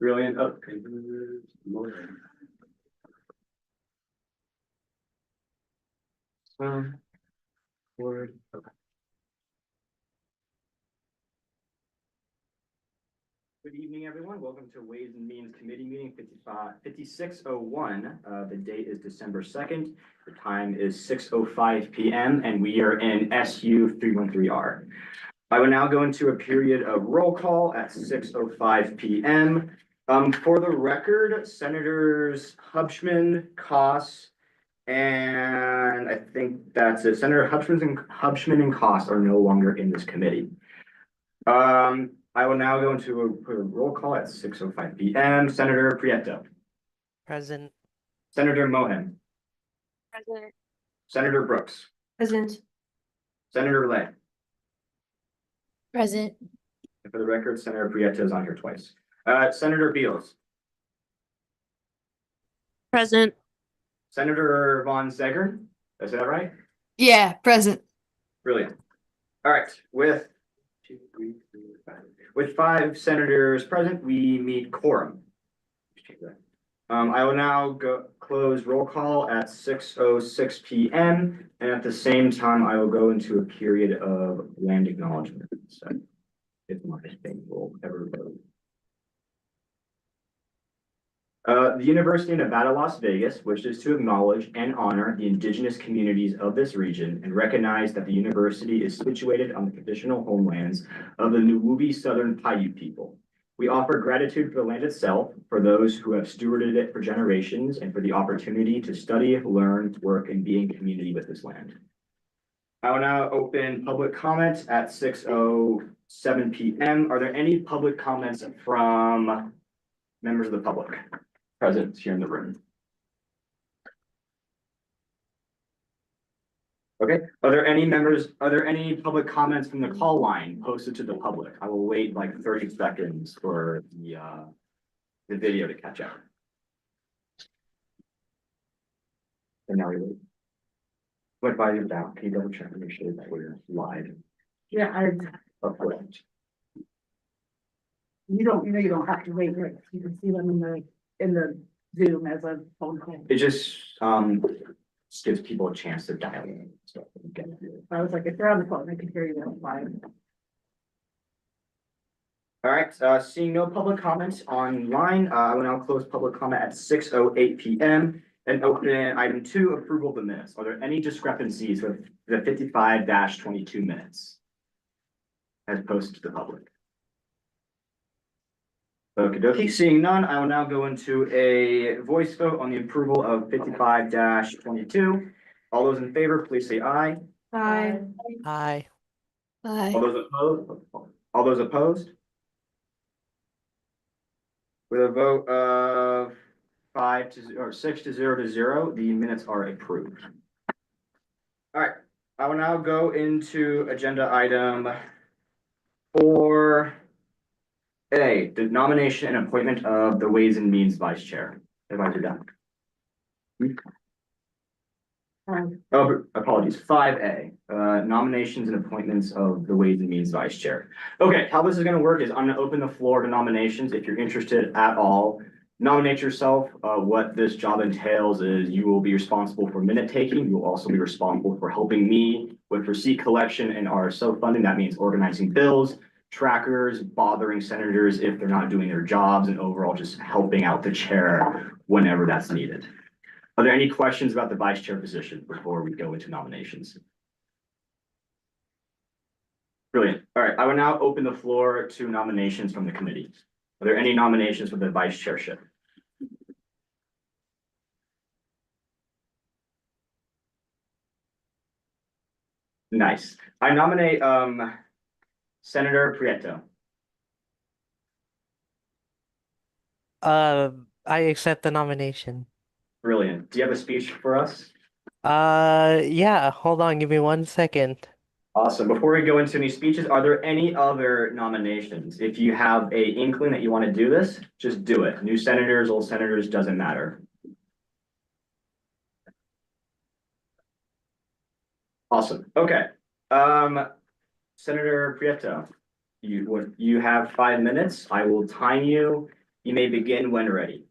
Brilliant. Oh, word. Okay. Good evening, everyone. Welcome to Ways and Means Committee Meeting 5601. The date is December 2nd. The time is 6:05 p.m. and we are in SU 313R. I will now go into a period of roll call at 6:05 p.m. For the record, Senators Hubschman, Koss, and I think that's it. Senator Hubschman and Koss are no longer in this committee. I will now go into a roll call at 6:05 p.m. Senator Prieto. Present. Senator Mohan. Present. Senator Brooks. Present. Senator Lay. Present. And for the record, Senator Prieto is on here twice. Senator Beals. Present. Senator Von Zegern. Is that right? Yeah, present. Brilliant. All right. With 5 senators present, we meet quorum. I will now close roll call at 6:06 p.m. and at the same time, I will go into a period of land acknowledgement. So, if my thing will ever load. The University of Nevada, Las Vegas wishes to acknowledge and honor the indigenous communities of this region and recognize that the university is situated on the traditional homelands of the Nuwubi Southern Paiute people. We offer gratitude for the land itself, for those who have stewarded it for generations, and for the opportunity to study, learn, work, and be in community with this land. I will now open public comments at 6:07 p.m. Are there any public comments from members of the public present here in the room? Okay, are there any public comments from the call line posted to the public? I will wait like 30 seconds for the video to catch up. And now we wait. What by you down? Can you double check and make sure that we're live? Yeah, Correct. you don't have to wait, right? You can see them in the Zoom as a phone call. It just gives people a chance to dial in. So I was like, if they're on the phone, they can hear you on live. all right, seeing no public comments online, I will now close public comment at 6:08 p.m. and open item 2, approval of the minutes. Are there any discrepancies with the 55-22 minutes as posted to the public? Okie dokie, seeing none, I will now go into a voice vote on the approval of 55-22. All those in favor, please say aye. Aye. Aye. Aye. All those opposed? All those opposed? With a vote of 6 to 0, the minutes are approved. All right, I will now go into agenda item 4A, the nomination and appointment of the Ways and Means Vice Chair. Advisor Duck. Oh, apologies. 5A, nominations and appointments of the Ways and Means Vice Chair. Okay, how this is going to work is I'm going to open the floor to nominations. If you're interested at all, nominate yourself. What this job entails is you will be responsible for minute taking. You will also be responsible for helping me with receipt collection and RSO funding. That means organizing bills, trackers, bothering senators if they're not doing their jobs, and overall just helping out the chair whenever that's needed. Are there any questions about the vice chair position before we go into nominations? Brilliant. All right, I will now open the floor to nominations from the committee. Are there any nominations for the vice chairship? Nice. I nominate Senator Prieto. I accept the nomination. Brilliant. Do you have a speech for us? Yeah, hold on, give me 1 second. Awesome. Before we go into any speeches, are there any other nominations? If you have a inkling that you want to do this, just do it. New senators, old senators, doesn't matter. Awesome. Okay. Senator Prieto, you have 5 minutes. I will time you You may begin when ready.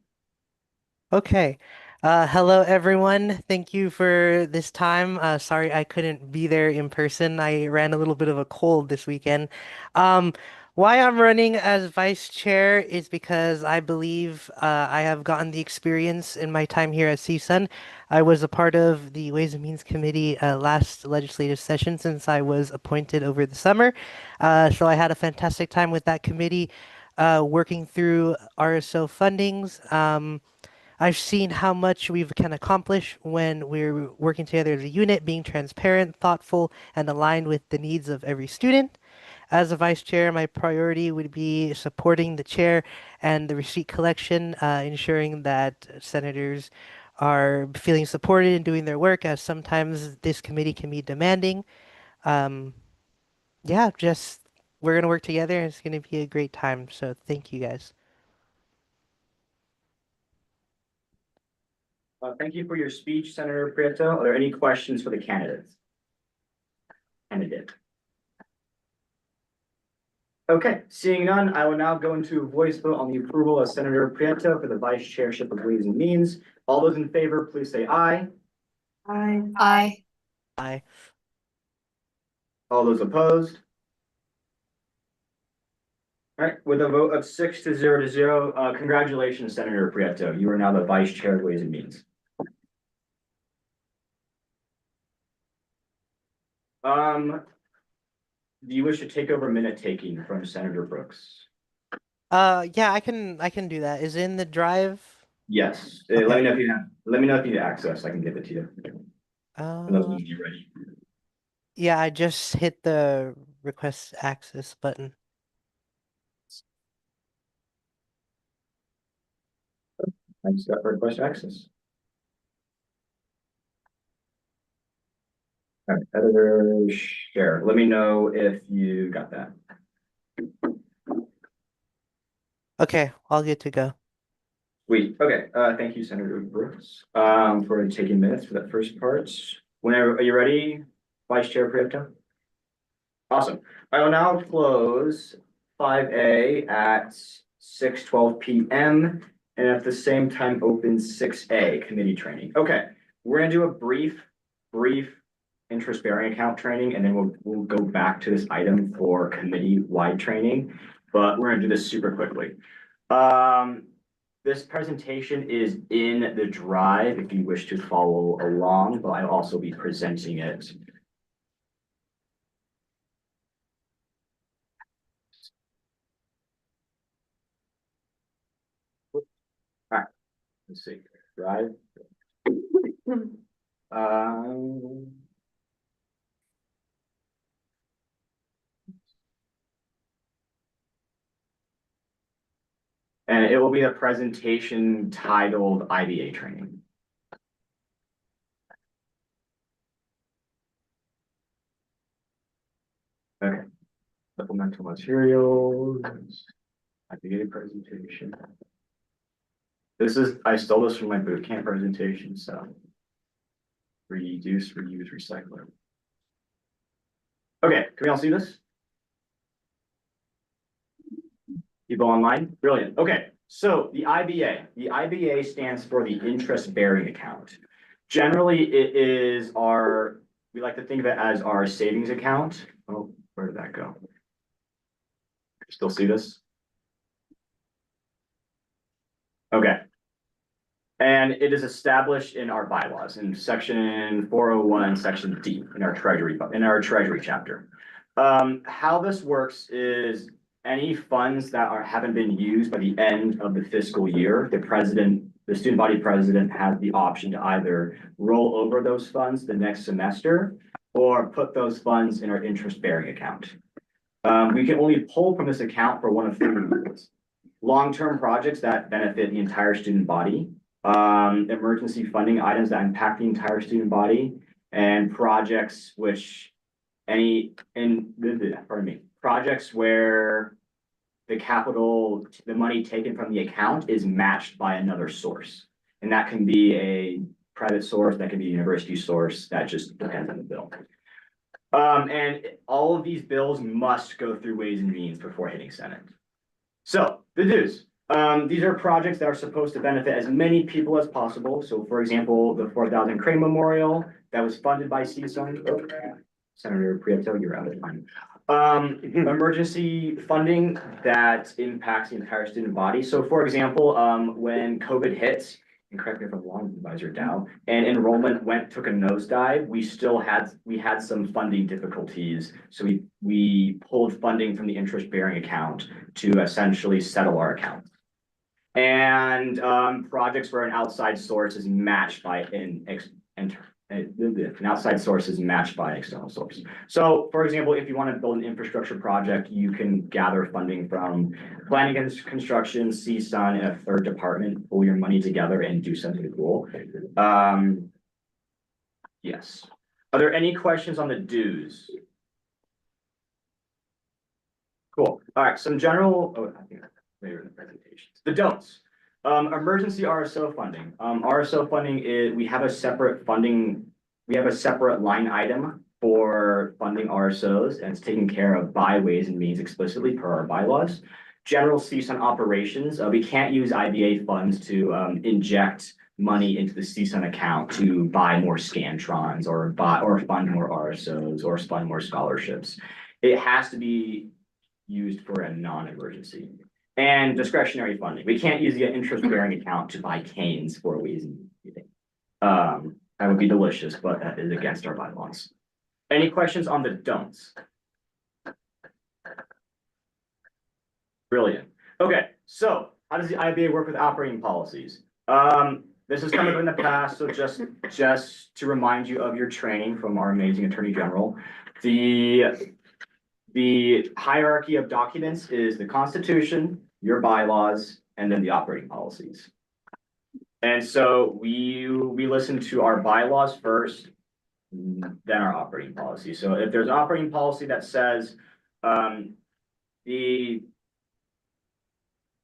Okay. Hello everyone. Thank you for this time. Sorry I couldn't be there in person. I ran a little bit of a cold this weekend. Um, why I'm running as vice chair is because I believe I have gotten the experience in my time here at CSUN. I was a part of the Ways and Means Committee last legislative session since I was appointed over the summer. So I had a fantastic time with that committee, working through RSO fundings. I've seen how much we can accomplish when we're working together as a unit, being transparent, thoughtful, and aligned with the needs of every student. As a vice chair, my priority would be supporting the chair and the receipt collection, ensuring that senators are feeling supported in doing their work, as sometimes this committee can be demanding. Um, yeah, just we're gonna work together and it's gonna be a great time. So thank you guys. Thank you for your speech, Senator Prieto. Are there any questions for the candidates? Candidate. Okay, seeing none, I will now go into a voice vote on the approval of Senator Prieto for the vice chairship of Ways and Means. All those in favor, please say aye. Aye. Aye. Bye. All those opposed? All right, with a vote of 6-0, congratulations, Senator Prieto. You are now the vice chair of Ways and Means. Do you wish to take over minute taking from Senator Brooks? Yeah, I can do that. Is it in the drive? Yes, Okay. let me know if you need access. I can give it to you. For those Uh, of you ready. yeah, I just hit the request access button. I just got request access. All right, editor share. Let me know if you got that. Okay, all good to go. Sweet. Okay. Thank you, Senator Brooks, for taking minutes for that first part. Whenever, are you ready, Vice Chair Prieto? Awesome. I will now close 5A at 6:12 p.m. and at the same time open 6A committee training. Okay, we're gonna do a brief interest-bearing account training, and then we'll go back to this item for committee-wide training, but we're gonna do this super quickly. This presentation is in the drive if you wish to follow along, but I'll also be presenting it. Let's see, drive. Um. And it will be a presentation titled IBA training. Okay, supplemental materials, IBA presentation. I stole this from my boot camp presentation, so. Reduce, reuse, recycle. Okay, can we all see this? People online? Brilliant. Okay, so the IBA stands for the interest-bearing account. Generally, it is we like to think of it as our savings account. Oh, where did that go? Still see this? Okay. And it is established in our bylaws in section 401, section D in our treasury chapter. How this works is any funds that haven't been used by the end of the fiscal year, the student body president has the option to either roll over those funds the next semester or put those funds in our interest-bearing account. We can only pull from this account for one of three reasons. Long-term projects that benefit the entire student body, emergency funding items that impact the entire student body, and projects projects where the money taken from the account is matched by another source. And that can be a private source, that can be a university source, that just depends on the bill. And all of these bills must go through Ways and Means before hitting Senate. So the news, These are projects that are supposed to benefit as many people as possible. So for example, the 4,000 Crane Memorial that was funded by CSUN. Oh, Senator Prieto, you're out of time. Emergency funding that impacts the entire student body. So for example, when COVID hits, and correct me if I'm wrong, Advisor Dow, and enrollment took a nosedive, we had some funding difficulties. So we pulled funding from the interest-bearing account to essentially settle our account. And projects where an outside source is matched by an outside source is matched by an external source. So for example, if you want to build an infrastructure project, you can gather funding from planning and construction, CSUN, and a third department, pull your money together and do something cool. Yes. Are there any questions on the dues? Cool. All right, some general, I think later in the presentations. The don'ts. Emergency RSO funding. RSO funding is, we have a separate line item for funding RSOs, and it's taken care of by Ways and Means explicitly per our bylaws. General CSUN operations, we can't use IBA funds to inject money into the CSUN account to buy more Scantrons or fund more RSOs or fund more scholarships. It has to be used for a non-emergency. And discretionary funding. We can't use the interest-bearing account to buy canes for Ways and Means. That would be delicious, but that is against our bylaws. Any questions on the don'ts? Brilliant. Okay, so how does the IBA work with operating policies? This has come up in the past, so just to remind you of your training from our amazing Attorney General, the hierarchy of documents is the Constitution, your bylaws, and then the operating policies. And so we listen to our bylaws first, then our operating policy. So if there's an operating policy that says the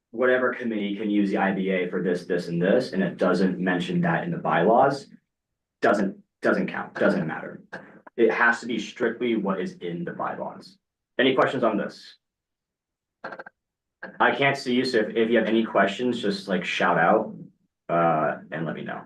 whatever committee can use the IBA for this, this, and this, and it doesn't mention that in the bylaws, doesn't count, doesn't matter. It has to be strictly what is in the bylaws. Any questions on this? I can't see you, so if you have any questions, just like shout out and let me know.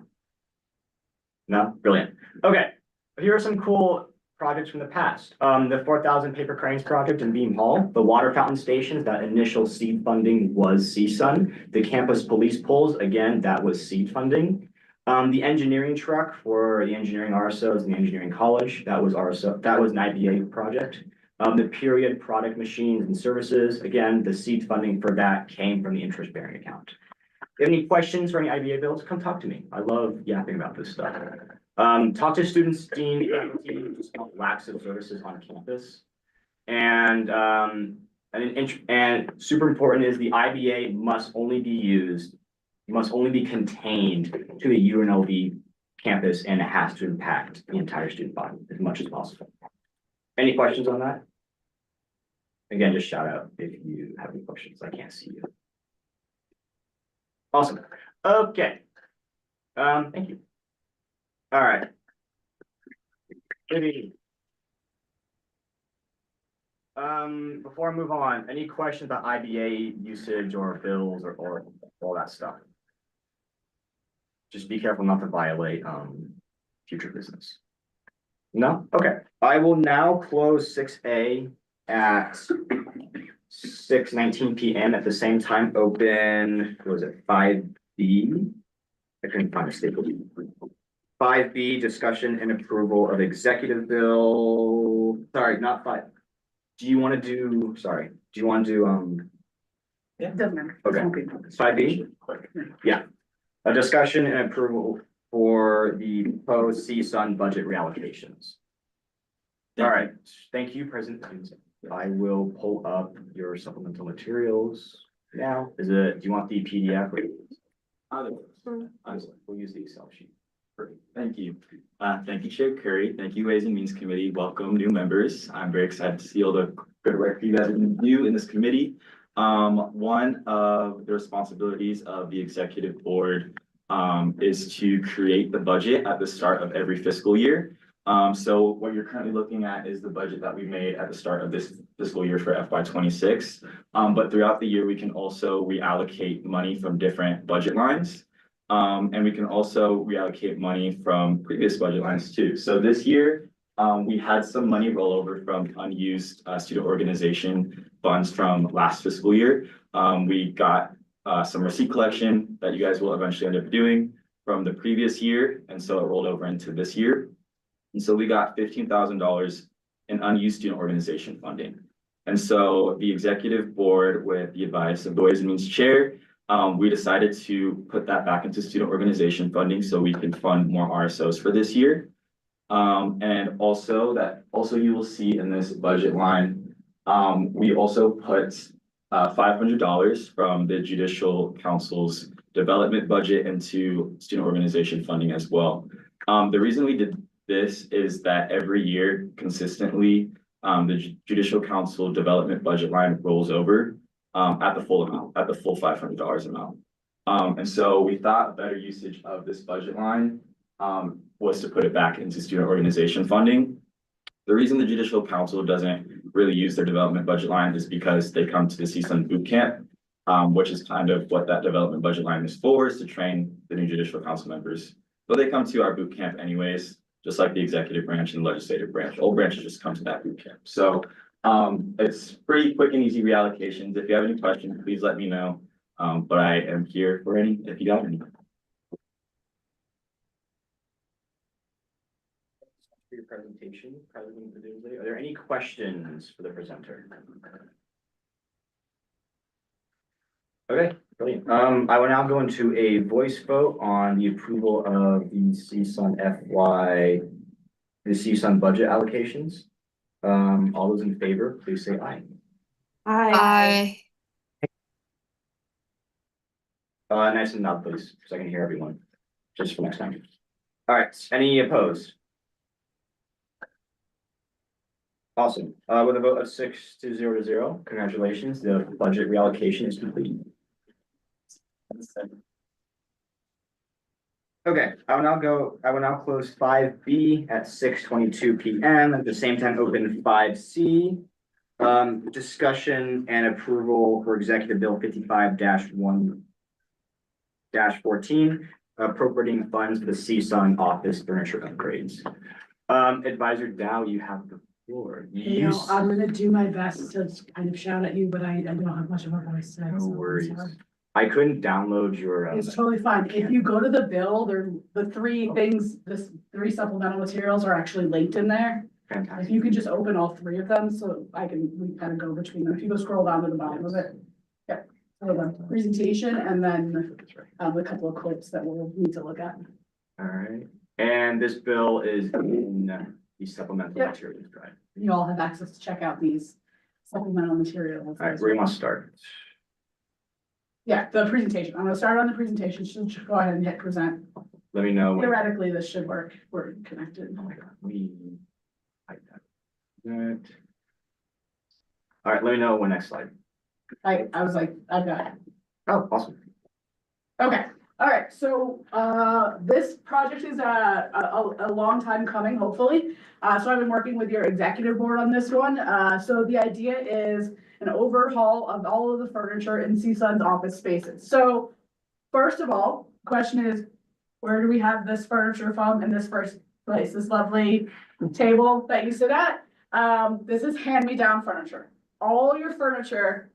No? Brilliant. Okay, here are some cool projects from the past. The 4,000 paper cranes project in Beam Hall, the water fountain stations, that initial seed funding was CSUN. The campus police poles, again, that was seed funding. The engineering truck for the engineering RSOs and the engineering college, that was RSO, that was an IBA project. The period product machines and services, again, the seed funding for that came from the interest-bearing account. If you have any questions for any IBA bills, come talk to me. I love yapping about this stuff. Talk to students, dean, faculty, just about lax of services on campus. And super important is the IBA must only be contained to the UNLV campus, and it has to impact the entire student body as much as possible. Any questions on that? Again, just shout out if you have any questions. I can't see you. Awesome. Okay. Thank you. All right. Maybe. Before I move on, any questions about IBA usage or bills or all that stuff? Just be careful not to violate future business. No? Okay. I will now close 6A at 6:19 p.m. At the same time, open, what was it, 5B? I couldn't find a staple. 5B, discussion and approval of executive bill. Sorry, not 5. Do you want to do, Yeah, doesn't matter. Okay. 5B? Yeah. A discussion and approval for the proposed CSUN budget reallocations. All right, thank you, President. I will pull up your supplemental materials now. Do you want the PDF? We'll use the Excel sheet. Perfect. Thank you. Thank you, Chair Curry. Thank you, Ways and Means Committee. Welcome, new members. I'm very excited to see all the good work you guys are do in this committee. One of the responsibilities of the executive board is to create the budget at the start of every fiscal year. So what you're currently looking at is the budget that we made at the start of this fiscal year for FY 26. But throughout the year, we can also reallocate money from different budget lines. And we can also reallocate money from previous budget lines too. So this year, we had some money roll over from unused student organization funds from last fiscal year. We got some receipt collection that you guys will eventually end up doing from the previous year, and so it rolled over into this year. And so we got $15,000 in unused student organization funding. And so the executive board, with the advice of the Ways and Means Chair, we decided to put that back into student organization funding so we can fund more RSOs for this year. And also you will see in this budget line, we also put $500 from the Judicial Council's development budget into student organization funding as well. The reason we did this is that every year consistently, the Judicial Council development budget line rolls over at the full amount, at the full $500 amount. And so we thought a better usage of this budget line was to put it back into student organization funding. The reason the Judicial Council doesn't really use their development budget line is because they come to the CSUN boot camp, which is kind of what that development budget line is for, is to train the new Judicial Council members. But they come to our boot camp anyways, just like the executive branch and legislative branch. All branches just come to that boot camp. So it's pretty quick and easy reallocations. If you have any questions, please let me know. But I am here for any, if you got any. For your presentation, President Paduzzi. Are there any questions for the presenter? Okay, brilliant. I will now go into a voice vote on the approval of the CSUN budget allocations. All those in favor, please say aye. Aye. Nice and loud, please, so I can hear everyone, just for next time. All right, any opposed? Awesome. With a vote of 6-0, congratulations. The budget reallocation is complete. Okay, I will now close 5B at 6:22 PM. At the same time, open 5C. Discussion and approval for Executive Bill 55-1-14, appropriating funds for the CSUN office furniture upgrades. Advisor Dow, you have the floor. You know, I'm gonna do my best to kind of shout at you, but I don't have much of a voice. So No I'm worries. sorry. I couldn't download your. It's totally fine. If you go to the bill, the three things, this 3 supplemental materials are actually linked in there. If Fantastic. you could just open all 3 of them, so we kind of go between them. If you go scroll down to the bottom of it. Yeah, so the presentation and then a couple of clips that we'll need to look at. All right, and this bill is in the supplemental Yep. materials drive. You all have access to check out these supplemental materials. All right, where you want to start? Yeah, the presentation. I'm gonna start on the presentation. Just go ahead and hit present. Let me know. when- Theoretically, this should work. We're connected. Oh my God, hide that. That. All right, let me know when next slide. I was like, I've got it. Oh, awesome. Okay, all right, so this project is a long time coming, hopefully. So I've been working with your executive board on this one. So the idea is an overhaul of all of the furniture in CSUN's office spaces. So first of all, question is, where do we have this furniture from in this first place? This lovely table that you sit at? This is hand-me-down furniture. All your furniture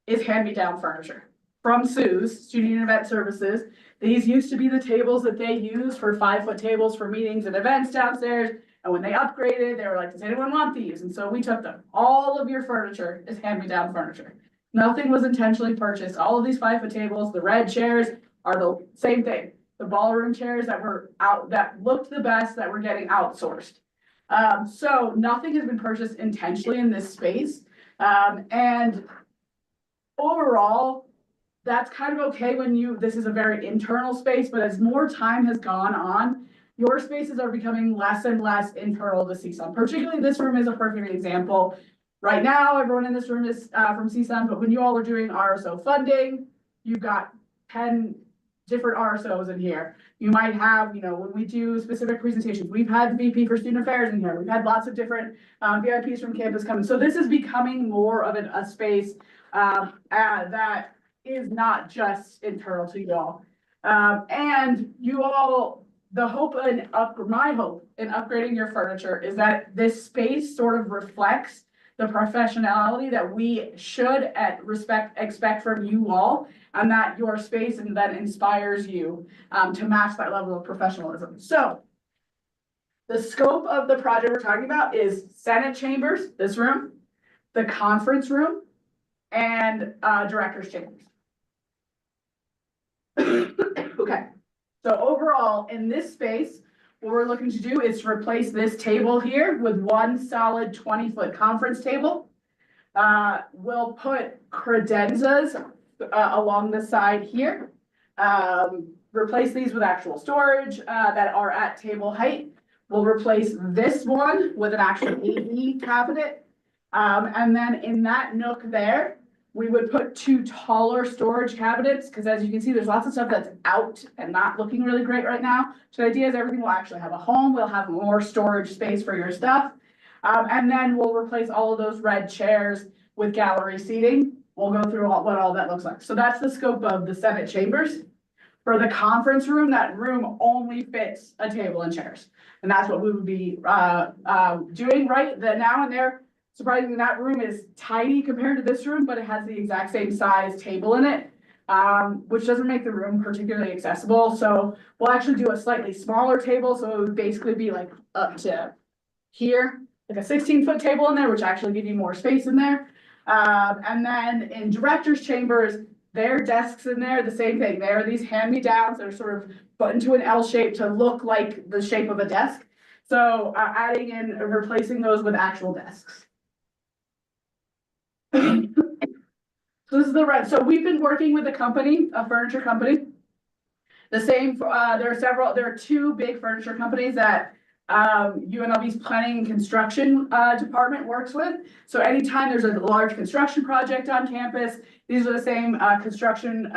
is hand-me-down furniture from SUS, Student and Event Services. These used to be the tables that they use for 5-foot tables for meetings and events downstairs. And when they upgraded, they were like, does anyone want these? And so we took them. All of your furniture is hand-me-down furniture. Nothing was intentionally purchased. All of these 5-foot tables, the red chairs are the same thing. The ballroom chairs that were out, that looked the best, that were getting outsourced. So nothing has been purchased intentionally in this space. And overall, that's kind of okay when this is a very internal space, but as more time has gone on, your spaces are becoming less and less internal to CSUN. Particularly this room is a perfect example. Right now, everyone in this room is from CSUN, but when you all are doing RSO funding, you've got 10 different RSOs in here. You might have, you know, when we do specific presentations, we've had VP for Student Affairs in here. We've had lots of different VIPs from campus coming. So this is becoming more of a space that is not just internal to you all. And you all, my hope in upgrading your furniture is that this space sort of reflects the professionality that we should expect from you all, and that your space and then inspires you to match that level of professionalism. So the scope of the project we're talking about is Senate chambers, this room, the conference room, and director's chambers. Okay, so overall in this space, what we're looking to do is to replace this table here with one solid 20-foot conference table. We'll put credenzas along the side here. Replace these with actual storage that are at table height. We'll replace this one with an actual AE cabinet. And then in that nook there, we would put two taller storage cabinets, because as you can see, there's lots of stuff that's out and not looking really great right now. So the idea is everything will actually have a home. We'll have more storage space for your stuff. And then we'll replace all of those red chairs with gallery seating. We'll go through what all that looks like. So that's the scope of the Senate chambers. For the conference room, that room only fits a table and chairs. And that's what we would be doing right now and there. Surprisingly, that room is tiny compared to this room, but it has the exact same size table in it, which doesn't make the room particularly accessible. So we'll actually do a slightly smaller table. So it would basically be like up to here, like a 16-foot table in there, which actually give you more space in there. And then in director's chambers, their desks in there, the same thing. There are these hand-me-downs that are sort of put into an L shape to look like the shape of a desk. So adding in, replacing those with actual desks. So this is the rent. So we've been working with a company, a furniture company. The same, there are two big furniture companies that UNLV's planning and construction department works with. So anytime there's a large construction project on campus, these are the same construction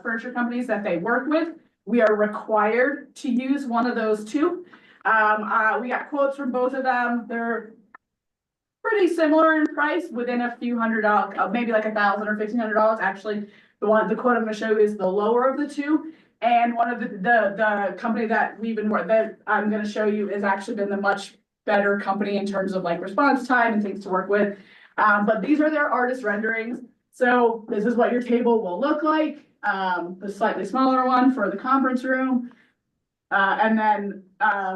furniture companies that they work with. We are required to use one of those two. We got quotes from both of them. They're pretty similar in price, within a few $100, maybe like $1,000 or $1,500. Actually, the quote I'm going to show you is the lower of the two. And one of the company that I'm going to show you has actually been the much better company in terms of like response time and things to work with. But these are their artist renderings. So this is what your table will look like. The slightly smaller one for the conference room. And then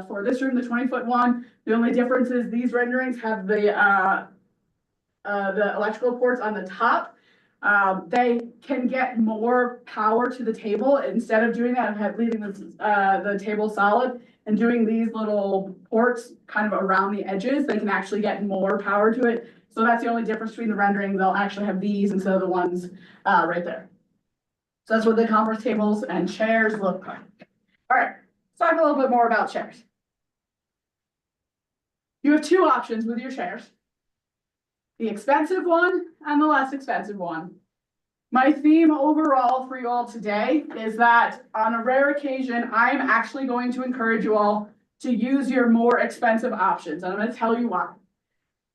for this room, the 20-foot one, the only difference is these renderings have the electrical ports on the top. They can get more power to the table instead of doing that and leaving the table solid and doing these little ports kind of around the edges. They can actually get more power to it. So that's the only difference between the rendering. They'll actually have these instead of the ones right there. So that's what the conference tables and chairs look like. All right. Let's talk a little bit more about chairs. You have two options with your chairs. The expensive one and the less expensive one. My theme overall for you all today is that on a rare occasion, I'm actually going to encourage you all to use your more expensive options. And I'm going to tell you why.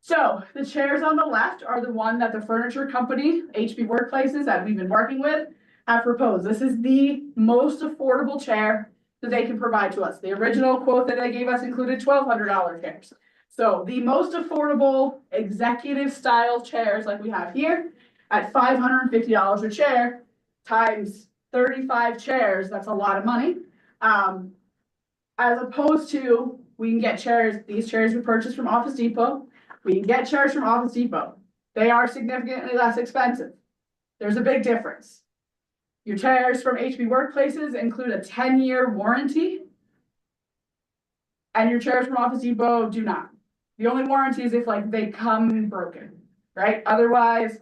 So the chairs on the left are the one that the furniture company, HB Workplaces, that we've been working with, have proposed. This is the most affordable chair that they can provide to us. The original quote that they gave us included $1,200 chairs. So the most affordable executive style chairs like we have here at $550 a chair times 35 chairs, that's a lot of money. As opposed to, we can get chairs, these chairs we purchased from Office Depot. We can get chairs from Office Depot. They are significantly less expensive. There's a big difference. Your chairs from HB Workplaces include a 10-year warranty, and your chairs from Office Depot do not. The only warranty is if like they come broken, right? Otherwise,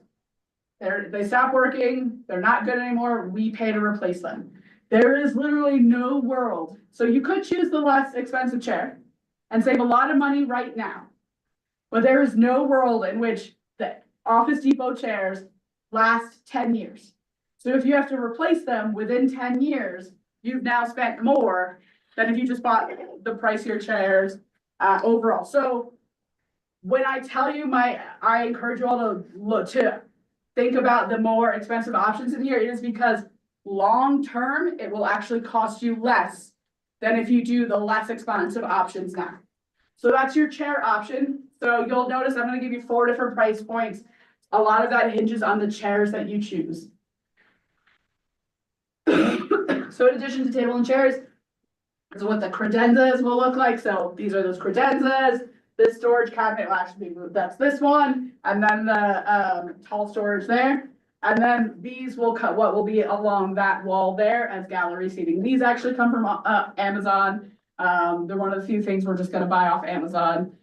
they stop working, they're not good anymore, we pay to replace them. There is literally no world. So you could choose the less expensive chair and save a lot of money right now. But there is no world in which the Office Depot chairs last 10 years. So if you have to replace them within 10 years, you've now spent more than if you just bought the pricier chairs overall. So when I tell you I encourage you all to think about the more expensive options in here, it is because long-term, it will actually cost you less than if you do the less expensive options now. So that's your chair option. So you'll notice I'm gonna give you 4 different price points. A lot of that hinges on the chairs that you choose. So in addition to table and chairs, this is what the credenzas will look like. So these are those credenzas. This storage cabinet will actually be moved. That's this one. And then the tall storage there. And then these will cut what will be along that wall there as gallery seating. These actually come from Amazon. They're one of the few things we're just gonna buy off Amazon.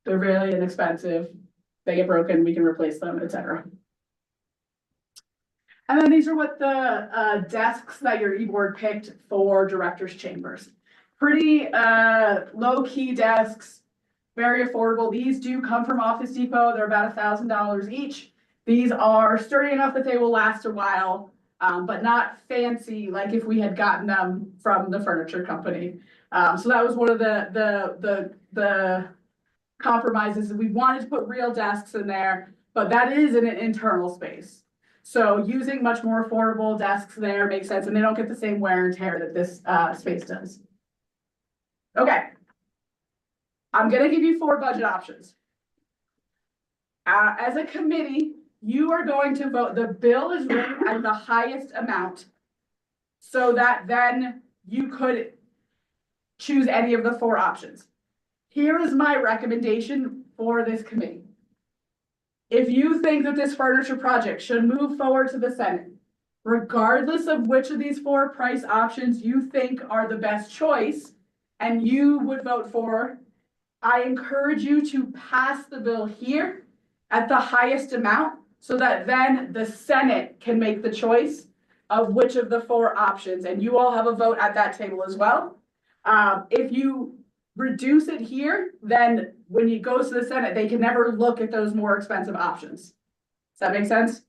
They're really inexpensive. They get broken, we can replace them, etc. And then these are what the desks that your e-board picked for director's chambers. Pretty low-key desks, very affordable. These do come from Office Depot. They're about $1,000 each. These are sturdy enough that they will last a while, but not fancy like if we had gotten them from the furniture company. So that was one of the compromises. We wanted to put real desks in there, but that is in an internal space. So using much more affordable desks there makes sense, and they don't get the same wear and tear that this space does. Okay. I'm gonna give you 4 budget options. As a committee, you are going to vote, the bill is written at the highest amount, so that then you could choose any of the 4 options. Here is my recommendation for this committee. If you think that this furniture project should move forward to the Senate, regardless of which of these 4 price options you think are the best choice and you would vote for, I encourage you to pass the bill here at the highest amount so that then the Senate can make the choice of which of the 4 options, and you all have a vote at that table as well. If you reduce it here, then when it goes to the Senate, they can never look at those more expensive options. Does that make sense?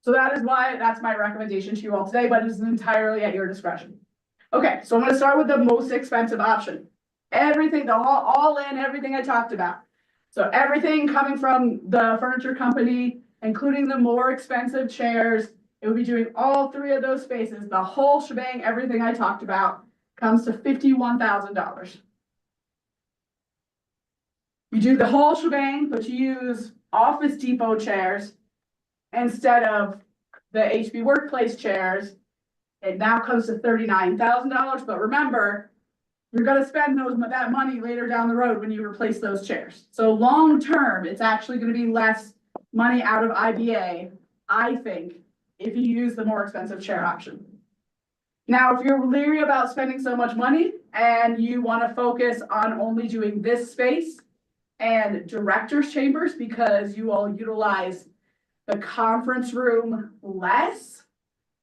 So that is why that's my recommendation to you all today, but it is entirely at your discretion. Okay, so I'm going to start with the most expensive option. Everything, the all in, everything I talked about. So everything coming from the furniture company, including the more expensive chairs, it will be doing all 3 of those spaces. The whole shebang, everything I talked about, comes to $51,000. You do the whole shebang, but you use Office Depot chairs instead of the HB Workplace chairs. It now comes to $39,000, but remember, you're gonna spend that money later down the road when you replace those chairs. So long term, it's actually gonna be less money out of IBA, I think, if you use the more expensive chair option. Now, if you're leery about spending so much money and you wanna focus on only doing this space and director's chambers because you all utilize the conference room less,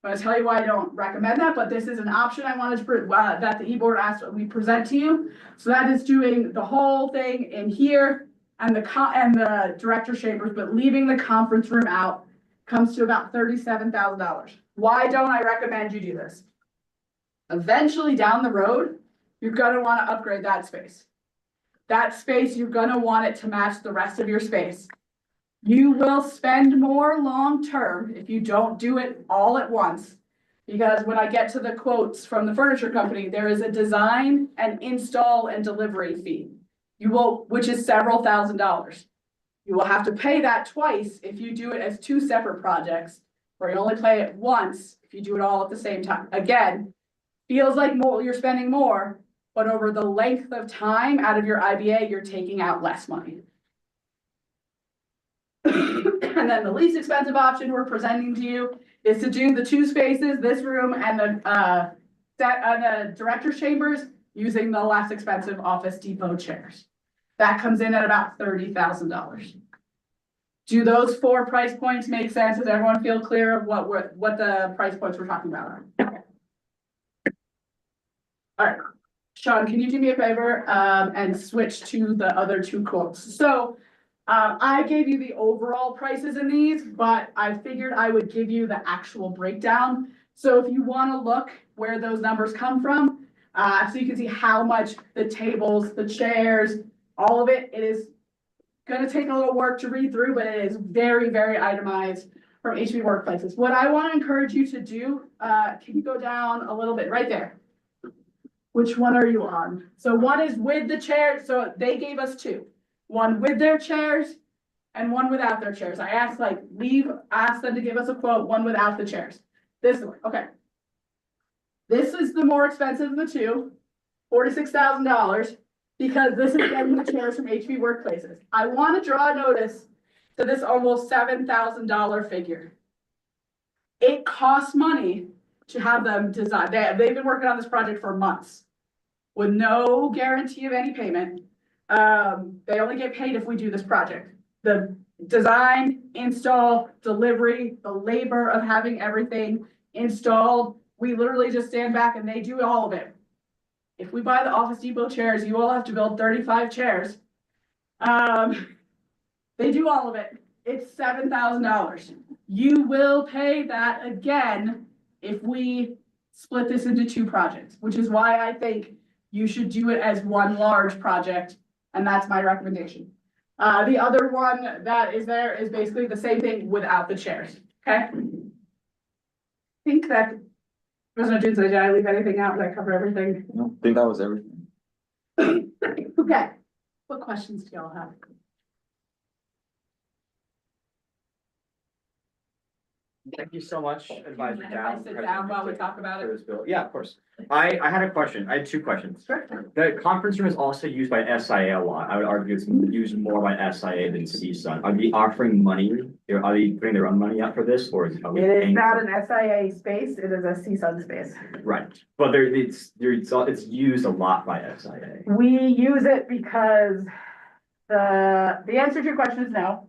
I'm gonna tell you why I don't recommend that, but this is an option I wanted to that the e-board asked we present to you. So that is doing the whole thing in here and the director's chambers, but leaving the conference room out comes to about $37,000. Why don't I recommend you do this? Eventually down the road, you're gonna want to upgrade that space. That space, you're gonna want it to match the rest of your space. You will spend more long-term if you don't do it all at once. Because when I get to the quotes from the furniture company, there is a design and install and delivery fee. Which is several $1,000s. You will have to pay that twice if you do it as 2 separate projects, or you only pay it once if you do it all at the same time. Again, feels like you're spending more, but over the length of time out of your IBA, you're taking out less money. And then the least expensive option we're presenting to you is to do the 2 spaces, this room and the director's chambers using the less expensive Office Depot chairs. That comes in at about $30,000. Do those 4 price points make sense? Does everyone feel clear of what the price points we're talking about are? Okay. All right, Sean, can you do me a favor and switch to the other 2 quotes? So I gave you the overall prices in these, but I figured I would give you the actual breakdown. So if you wanna look where those numbers come from, so you can see how much the tables, the chairs, all of it is gonna take a little work to read through, but it is very, very itemized from HB Workplaces. What I wanna encourage you to do, can you go down a little bit, right there? Which one are you on? So one is with the chairs, so they gave us two. One with their chairs and one without their chairs. I asked asked them to give us a quote, one without the chairs. This one, okay. This is the more expensive of the two, $46,000, because this is getting the chairs from HB Workplaces. I want to draw notice to this almost $7,000 figure. It costs money to have them design. They've been working on this project for months with no guarantee of any payment. They only get paid if we do this project. The design, install, delivery, the labor of having everything installed, we literally just stand back and they do all of it. If we buy the Office Depot chairs, you all have to build 35 chairs. They do all of it. It's $7,000. You will pay that again if we split this into two projects, which is why I think you should do it as one large project, and that's my recommendation. The other one that is there is basically the same thing without the chairs, okay? I think that, President Jones, did I leave anything out? Did I cover everything? No, I think that was everything. Okay, what questions do y'all have? Thank you so much, Advisor If I Down. sit down while we talk about for it. this bill. Yeah, of course. I had a question. I had two questions. Sure. The conference room is also used by SIA a lot. I would argue it's used more by SIA than CSUN. Are they offering money? Are they putting their own money out for this, or are we It is paying? not an SIA space, it is a CSUN space. Right, but it's used a lot by SIA. We use it because the answer to your question is no.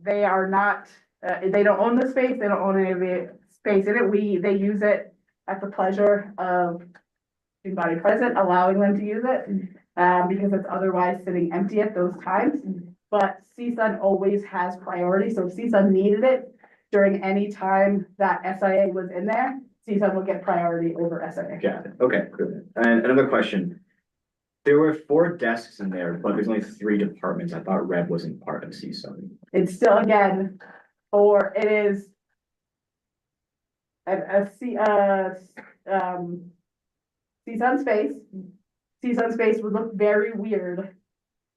They are not, they don't own the space, they don't own any of the space in it. They use it at the pleasure of student body president, allowing them to use it, because it's otherwise sitting empty at those times. But CSUN always has priority, so if CSUN needed it during any time that SIA was in there, CSUN will get priority over SIA. Got it. Okay, good. And another question. There were 4 desks in there, but there's only 3 departments. I thought Rev wasn't part of CSUN. It's still, again, or it is CSUN space. CSUN space would look very weird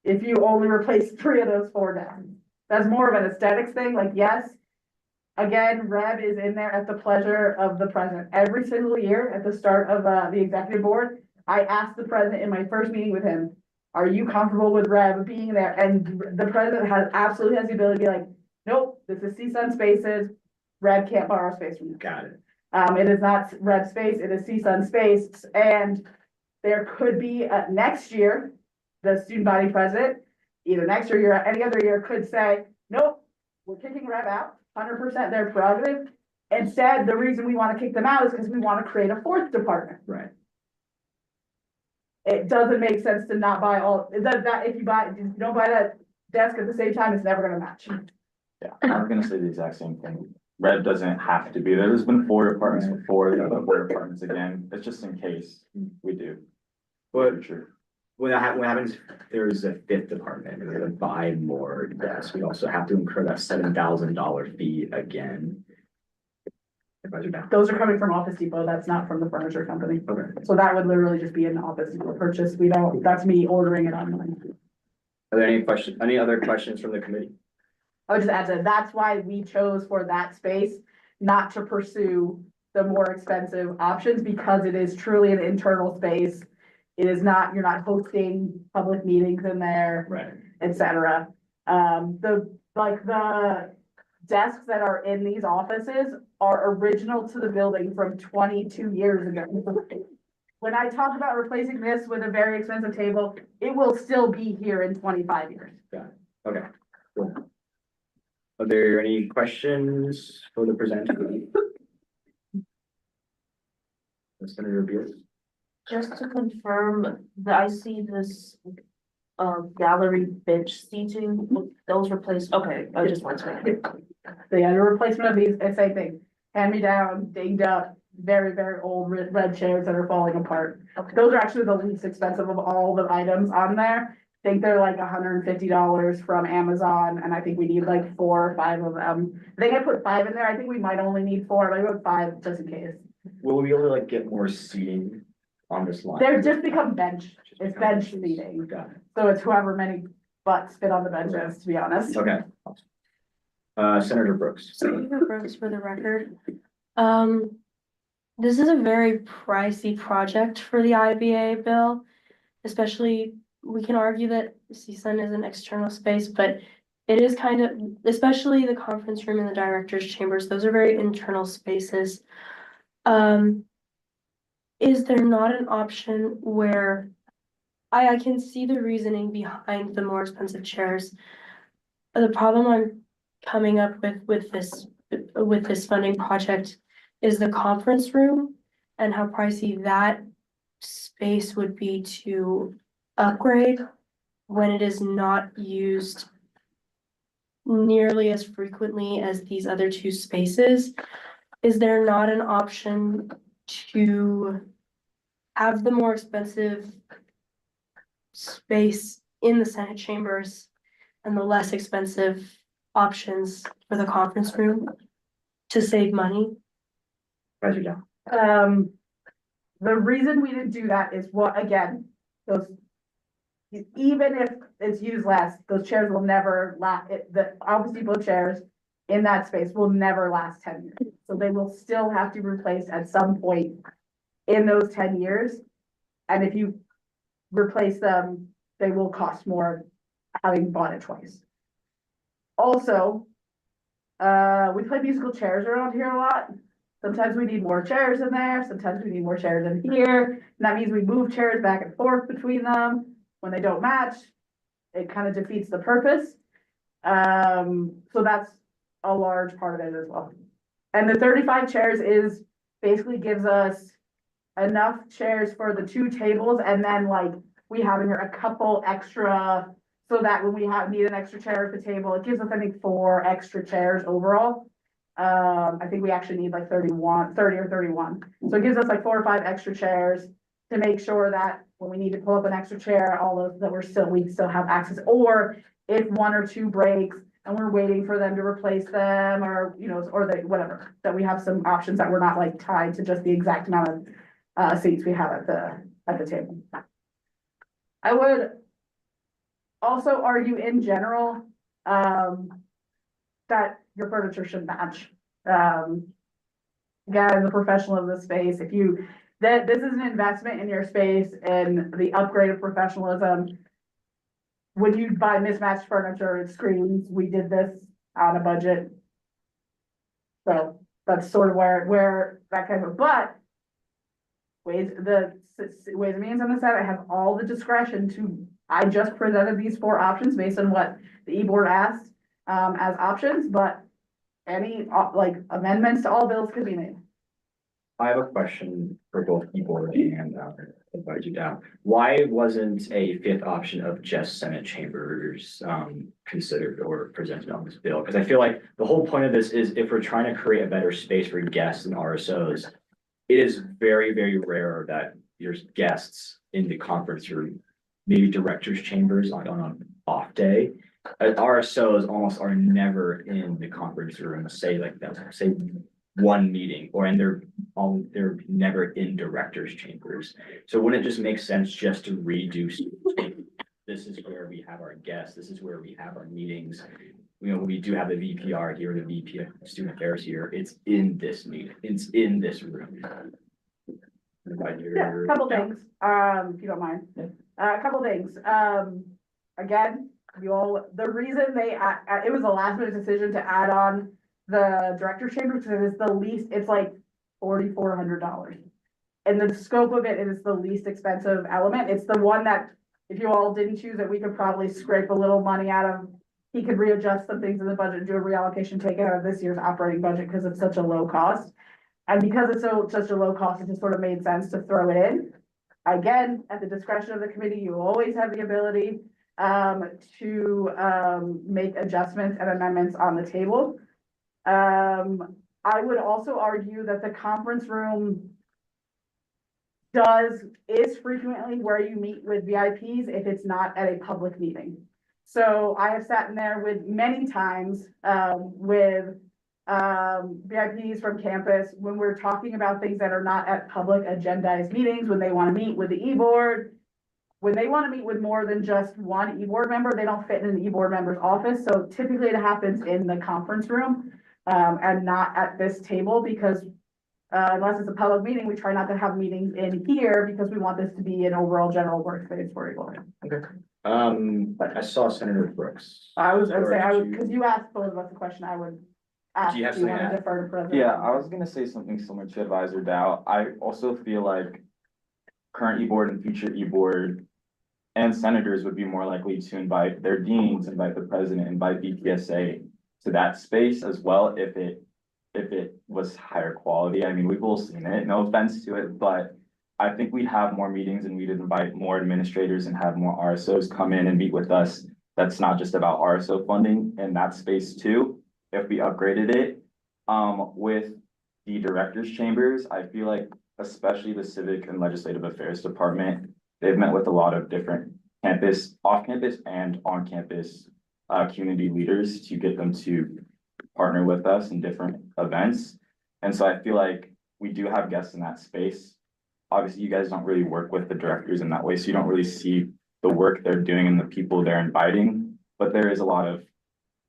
if you only replace 3 of those 4 desks. That's more of an aesthetics thing, like, yes. Again, Rev is in there at the pleasure of the president. Every single year at the start of the executive board, I asked the president in my first meeting with him, are you comfortable with Rev being there? And the president absolutely has the ability to be like, nope, this is CSUN spaces. Rev can't borrow space from you. Got it. It is not Rev space, it is CSUN space. And there could be next year, the student body president, either next year or any other year, could say, nope, we're kicking Rev out, 100% their prerogative. Instead, the reason we want to kick them out is because we want to create a 4th department. Right. It doesn't make sense to not buy all, that if you don't buy that desk at the same time, it's never gonna match. Yeah, I was gonna say the exact same thing. Red doesn't have to be there. There's been 4 departments before, there are 4 departments again. It's just in case we do. But Sure. when what happens, there's a 5th department, and we're gonna buy more desks. We also have to incur that $7,000 fee again. Advisor Down. Those are coming from Office Depot, that's not from the furniture company. Okay. So that would literally just be an Office Depot purchase. That's me ordering it online. Are there any other questions from the committee? I would just add to, that's why we chose for that space, not to pursue the more expensive options, because it is truly an internal space. It is not, you're not hosting public meetings in there, Right. et cetera. The desks that are in these offices are original to the building from 22 years ago. When I talk about replacing this with a very expensive table, it will still be here in 25 years. Okay. Cool. Are there any questions for the presenter? Senator Beers? Just to confirm that I see this gallery bench seating, those replaced, okay, I just want to. So yeah, the replacement of these, it's same thing, hand me down, dinged up, very, very old red chairs that are falling apart. Okay. Those are actually the least expensive of all the items on there. I think they're like $150 from Amazon, and I think we need like 4 or 5 of them. I think I put 5 in there. I think we might only need 4, but I wrote 5 just in case. Will we be able to like get more seating on this line? They're just become bench, it's bench seating, Got it. so it's whoever many butts fit on the benches, to be honest. Okay. Senator Brooks. Senator Brooks, for the record. This is a very pricey project for the IBA bill. Especially, we can argue that CSUN is an external space, but it is kind of, especially the conference room and the director's chambers, those are very internal spaces. Is there not an option where I can see the reasoning behind the more expensive chairs? The problem I'm coming up with this funding project is the conference room and how pricey that space would be to upgrade when it is not used nearly as frequently as these other 2 spaces. Is there not an option to have the more expensive space in the Senate chambers and the less expensive options for the conference room to save money? Advisor Dow. The reason we didn't do that is what, again, those. Even if it's used less, those chairs will never last, the Office Depot chairs in that space will never last 10 years. So they will still have to be replaced at some point in those 10 years. And if you replace them, they will cost more having bought it twice. Also, we play musical chairs around here a lot. Sometimes we need more chairs in there, sometimes we need more chairs in here. And that means we move chairs back and forth between them. When they don't match, it kind of defeats the purpose. So that's a large part of it as well. And the 35 chairs is basically gives us enough chairs for the 2 tables, and then like we have in here a couple extra, so that when we need an extra chair at the table, it gives us, I think, 4 extra chairs overall. I think we actually need like 30 or 31. So it gives us like 4 or 5 extra chairs to make sure that when we need to pull up an extra chair, all of that we still have access. Or if 1 or 2 breaks and we're waiting for them to replace them, or or whatever, that we have some options that we're not like tied to just the exact amount of seats we have at the table. I would also argue in general that your furniture should match. Again, as a professional of the space, this is an investment in your space and the upgrade of professionalism. When you buy mismatched furniture and screens, we did this on a budget. So that's sort of where that kind of, but Ways and Means on the side, I have all the discretion I just presented these 4 options based on what the E-Board asked as options, but any like amendments to all bills could be made. I have a question for both E-Board and Advisor Dow. Why wasn't a 5th option of just Senate chambers considered or presented on this bill? Because I feel like the whole point of this is if we're trying to create a better space for guests and RSOs, it is very, very rare that your guests in the conference room, maybe directors' chambers on an off day. RSOs almost are never in the conference room, say 1 meeting, they're never in directors' chambers. So wouldn't it just make sense just to redo? This is where we have our guests, this is where we have our meetings. We do have the VPR here, the VP of Student Affairs here. It's in this meeting, it's in this room. Yeah, a couple things, if you don't mind. A couple things. Again, the reason it was a last minute decision to add on the director's chamber, because it is the least, it's like $4,400. And the scope of it is the least expensive element. It's the one that, if you all didn't choose it, we could probably scrape a little money out of. He could readjust some things in the budget, do a reallocation, take it out of this year's operating budget because it's such a low cost. And because it's such a low cost, it just sort of made sense to throw it in. Again, at the discretion of the committee, you always have the ability to, make adjustments and amendments on the table. I would also argue that the conference room is frequently where you meet with VIPs if it's not at a public meeting. So I have sat in there with many times, with VIPs from campus when we're talking about things that are not at public agendized meetings, when they want to meet with the e-board. When they want to meet with more than just one e-board member, they don't fit in an e-board member's office. So typically it happens in the conference room, and not at this table because unless it's a public meeting, we try not to have meetings in here because we want this to be an overall general workspace for everyone. I saw Senator Brooks. I would say, Did because you asked both of us the question, I would ask, Do you have do you something want to to defer to President? Yeah, I was gonna say something similar to Advisor Dow. I also feel like current e-board and future e-board and senators would be more likely to invite their deans, invite the president, invite BPSA to that space as well if it was higher quality. I mean, we've all seen it, no offense to it, but I think we'd have more meetings and we'd invite more administrators and have more RSOs come in and meet with us. That's not just about RSO funding in that space too, if we upgraded it. With the directors' chambers, I feel like especially the Civic and Legislative Affairs Department, they've met with a lot of different campus, off-campus and on-campus community leaders to get them to partner with us in different events. And so I feel like we do have guests in that space. Obviously, you guys don't really work with the directors in that way, so you don't really see the work they're doing and the people they're inviting. But there is a lot of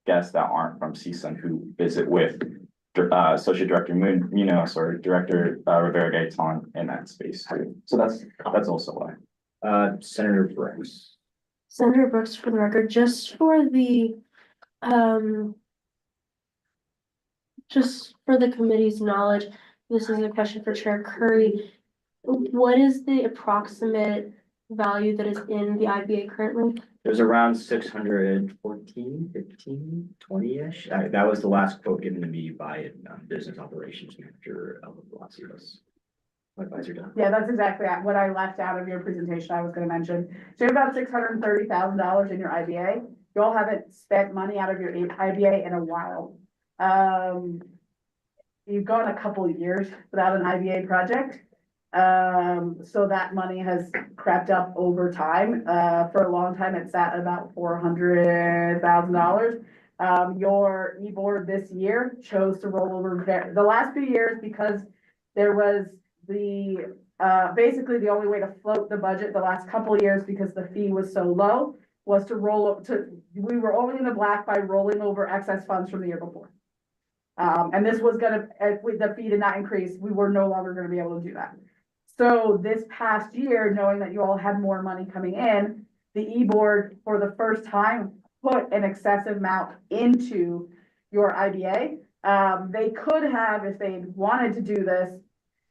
guests that aren't from CSUN who visit with Associate Director Director Rivera Gaitan in that space. So that's also why. Senator Brooks. Senator Brooks, for the record, just for the committee's knowledge, this is a question for Chair Curry. What is the approximate value that is in the IBA currently? There's around 614, 15, 20-ish. That was the last quote given to me by Business Operations Manager Elva Palacios. My advisor done. Yeah, that's exactly what I left out of your presentation. I was going to mention. So you have about $630,000 in your IBA. You all haven't spent money out of your IBA in a while. You've gone a couple of years without an IBA project. So that money has crept up over time. For a long time, it sat at about $400,000. Your e-board this year chose to roll over the last few years because there was basically the only way to float the budget the last couple of years because the fee was so low was to we were only in the black by rolling over excess funds from the year before. And this was the fee did not increase, we were no longer gonna be able to do that. So this past year, knowing that you all had more money coming in, the e-board for the first time put an excessive amount into your IBA. They could have, if they wanted to do this,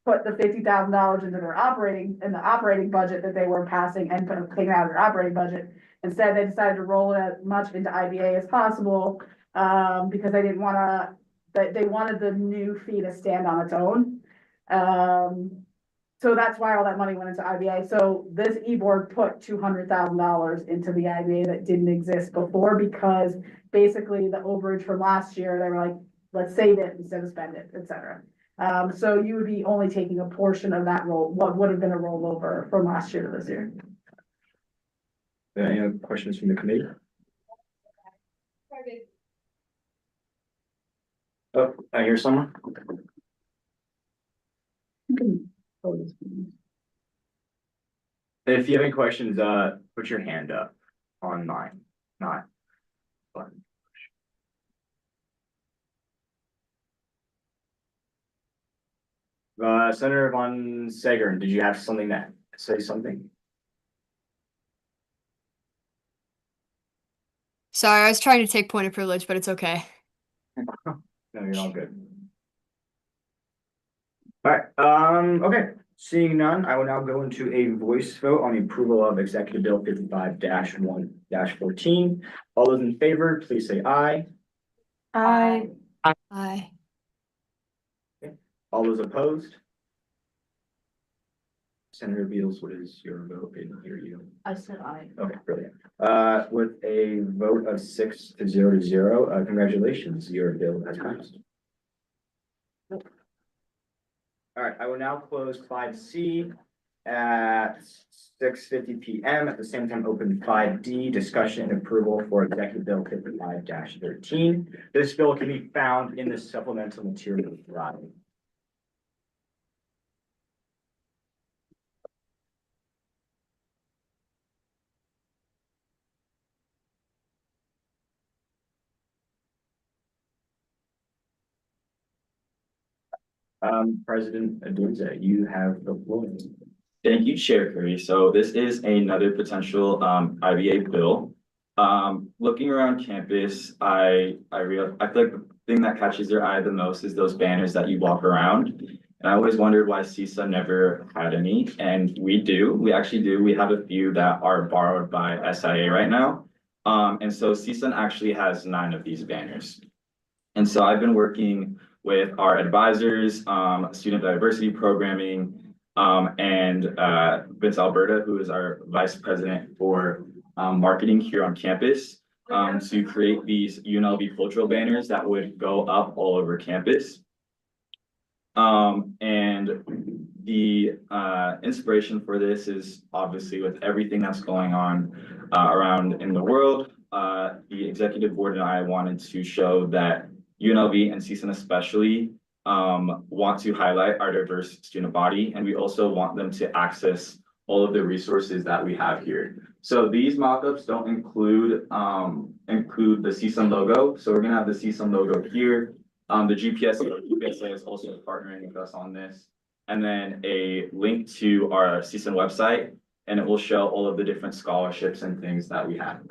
put the $50,000 into their operating budget that they were passing and taking out of their operating budget. Instead, they decided to roll as much into IBA as possible, because they didn't want they wanted the new fee to stand on its own. So that's why all that money went into IBA. So this e-board put $200,000 into the IBA that didn't exist before because basically the overage from last year, they were like, let's save it instead of spend it, et cetera. So you would be only taking a portion of that what would have been a rollover from last year to this year. Any other questions from the committee? Oh, I hear someone. If you have any questions, put your hand up on mine, not button. Senator Von Segern, did you have something to say something? Sorry, I was trying to take point of privilege, but it's okay. No, you're all good. All right, okay, seeing none, I will now go into a voice vote on the approval of Executive Bill 55-1-14. All those in favor, please say aye. Aye. Aye. All those opposed? Senator Beals, what is your vote? I didn't hear you. I said aye. Okay, brilliant. With a vote of 6-0, congratulations, your bill has passed. All right, I will now close 5C at 6:50 PM. At the same time, open 5D, discussion and approval for Executive Bill 55-13. This bill can be found in the supplemental material provided. President Adunze, you have the floor. Thank you, Chair Curry. So this is another potential IBA bill. Looking around campus, I feel like the thing that catches your eye the most is those banners that you walk around. And I always wondered why CISA never had any, and we do. We actually do. We have a few that are borrowed by SIA right now. And so CISA actually has 9 of these banners. And so I've been working with our advisors, student diversity programming, and Vince Alberta, who is our vice president for marketing here on campus, to create these UNLV cultural banners that would go up all over campus. And the inspiration for this is obviously with everything that's going on around in the world. The executive board and I wanted to show that UNLV and CSUN especially want to highlight our diverse student body, and we also want them to access all of the resources that we have here. So these mock-ups don't include the CSUN logo. So we're gonna have the CSUN logo here. The GPSA is also partnering with us on this. And then a link to our CSUN website, and it will show all of the different scholarships and things that we have.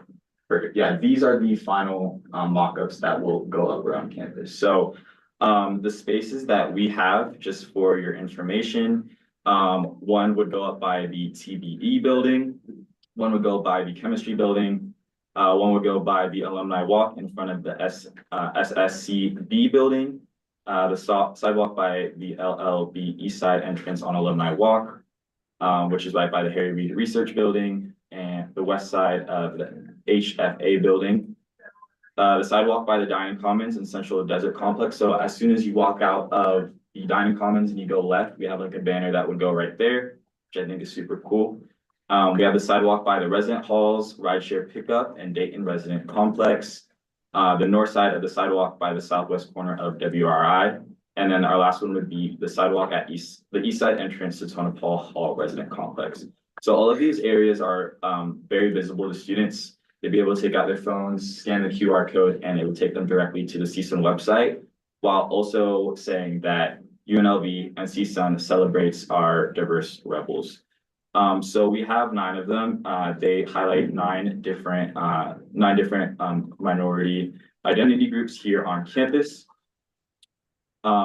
Perfect. Yeah, these are the final mock-ups that will go up around campus. So the spaces that we have, just for your information, one would go up by the TBE building, one would go by the chemistry building, one would go by the alumni walk in front of the SSCB building, the sidewalk by the LLB East Side entrance on Alumni Walk, which is right by the Harry Reid Research Building, and the west side of the HFA building. The sidewalk by the Dining Commons and Central Desert Complex. So as soon as you walk out of the Dining Commons and you go left, we have like a banner that would go right there, which I think is super cool. We have the sidewalk by the resident halls, rideshare pickup, and Dayton resident complex. The north side of the sidewalk by the southwest corner of WRI. And then our last one would be the sidewalk at the east side entrance to Tonopah Hall resident complex. So all of these areas are very visible to students. They'd be able to take out their phones, scan the QR code, and it would take them directly to the CSUN website, while also saying that UNLV and CSUN celebrates our diverse rebels. So we have 9 of them. They highlight 9 different minority identity groups here on campus.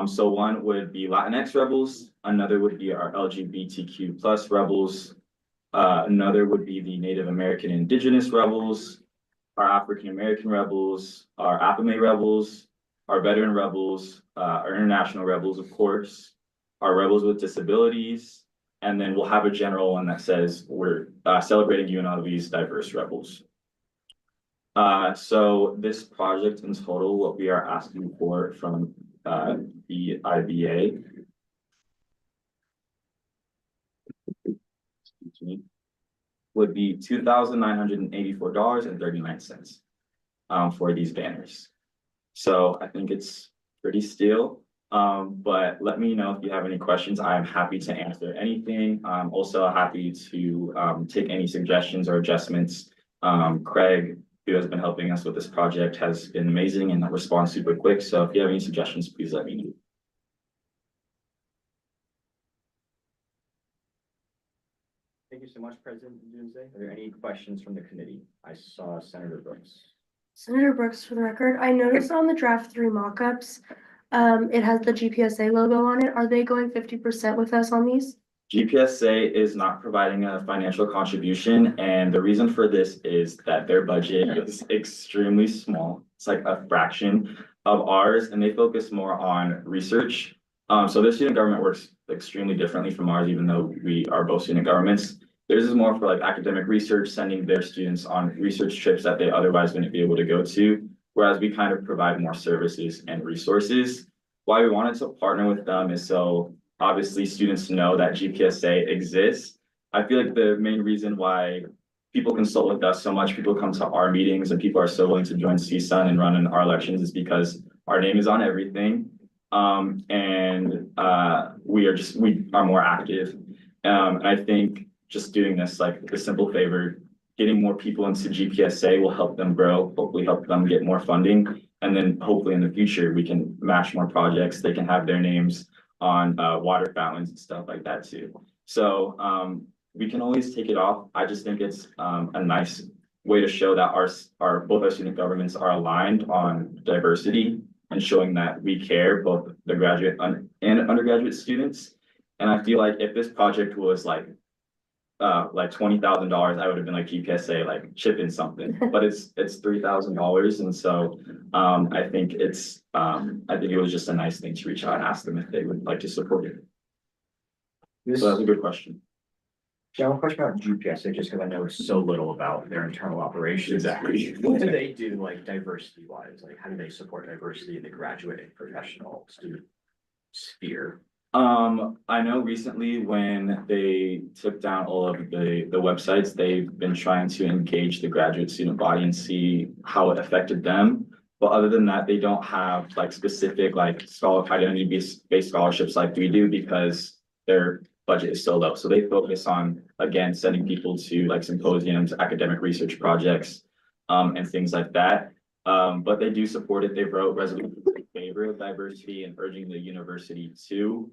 So one would be Latinx rebels, another would be our LGBTQ+ rebels. Another would be the Native American Indigenous rebels, our African American rebels, our APAME rebels, our veteran rebels, our international rebels, of course, our rebels with disabilities, and then we'll have a general one that says we're celebrating UNLV's diverse rebels. So this project in total, what we are asking for from the IBA would be $2,984.39 for these banners. So I think it's pretty still, but let me know if you have any questions. I'm happy to answer anything. I'm also happy to take any suggestions or adjustments. Craig, who has been helping us with this project, has been amazing and responds super quick. So if you have any suggestions, please let me know. Thank you so much, President Adunze. Are there any questions from the committee? I saw Senator Brooks. Senator Brooks, for the record, I noticed on the draft 3 mock-ups, it has the GPSA logo on it. Are they going 50% with us on these? GPSA is not providing a financial contribution, and the reason for this is that their budget is extremely small. It's like a fraction of ours, and they focus more on research. So their student government works extremely differently from ours, even though we are both student governments. Theirs is more for like academic research, sending their students on research trips that they otherwise wouldn't be able to go to. Whereas we kind of provide more services and resources. Why we wanted to partner with them is so obviously students know that GPSA exists. I feel like the main reason why people consult with us so much, people come to our meetings and people are so willing to join CSUN and run in our elections is because our name is on everything. We are more active. And I think just doing this, like the simple favor, getting more people into GPSA will help them grow, hopefully help them get more funding. And then hopefully in the future, we can match more projects. They can have their names on water fountains and stuff like that too. So we can always take it off. I just think it's a nice way to show that both our student governments are aligned on diversity and showing that we care, both the graduate and undergraduate students. And I feel like if this project was like $20,000, I would have been like GPSA, like chip in something, but it's $3,000. And so I think it was just a nice thing to reach out and ask them if they would like to support it. So that's a good question. Yeah, one question about GPSA, just because I know so little about their internal operations. Exactly. What do they do, like diversity wise? Like, how do they support diversity in the graduate and professional student sphere? I know recently when they took down all of the websites, they've been trying to engage the graduate student body and see how it affected them. But other than that, they don't have like specific like identity-based scholarships like we do because their budget is so low. So they focus on, again, sending people to like symposiums, academic research projects, and things like that. But they do support it. They wrote resolutions in favor of diversity and urging the university to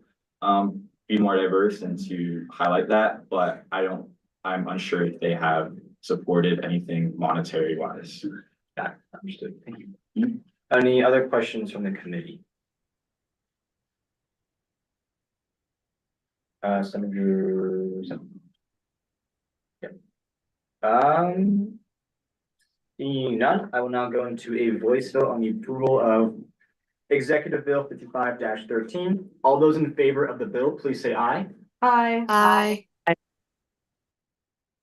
be more diverse and to highlight that. But I'm unsure if they have supported anything monetary wise. Got it. Understood. Thank you. Any other questions from the committee? Senator. Yep. Seeing none, I will now go into a voice vote on the approval of Executive Bill 55-13. All those in favor of the bill, please say aye. Aye.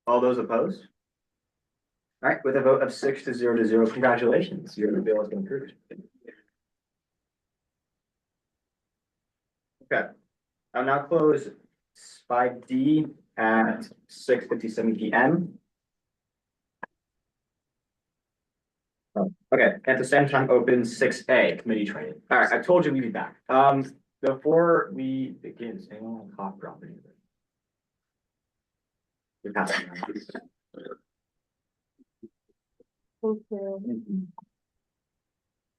All those opposed? All right, with a vote of 6-0, congratulations, your bill has been approved. Okay, I'll now close 5D at 6:57 p.m. Okay, at the same time, open 6A, committee training. All right, I told you we'd be back. Before we begin, is anyone on cough drop anything? We're passing around. Thank you.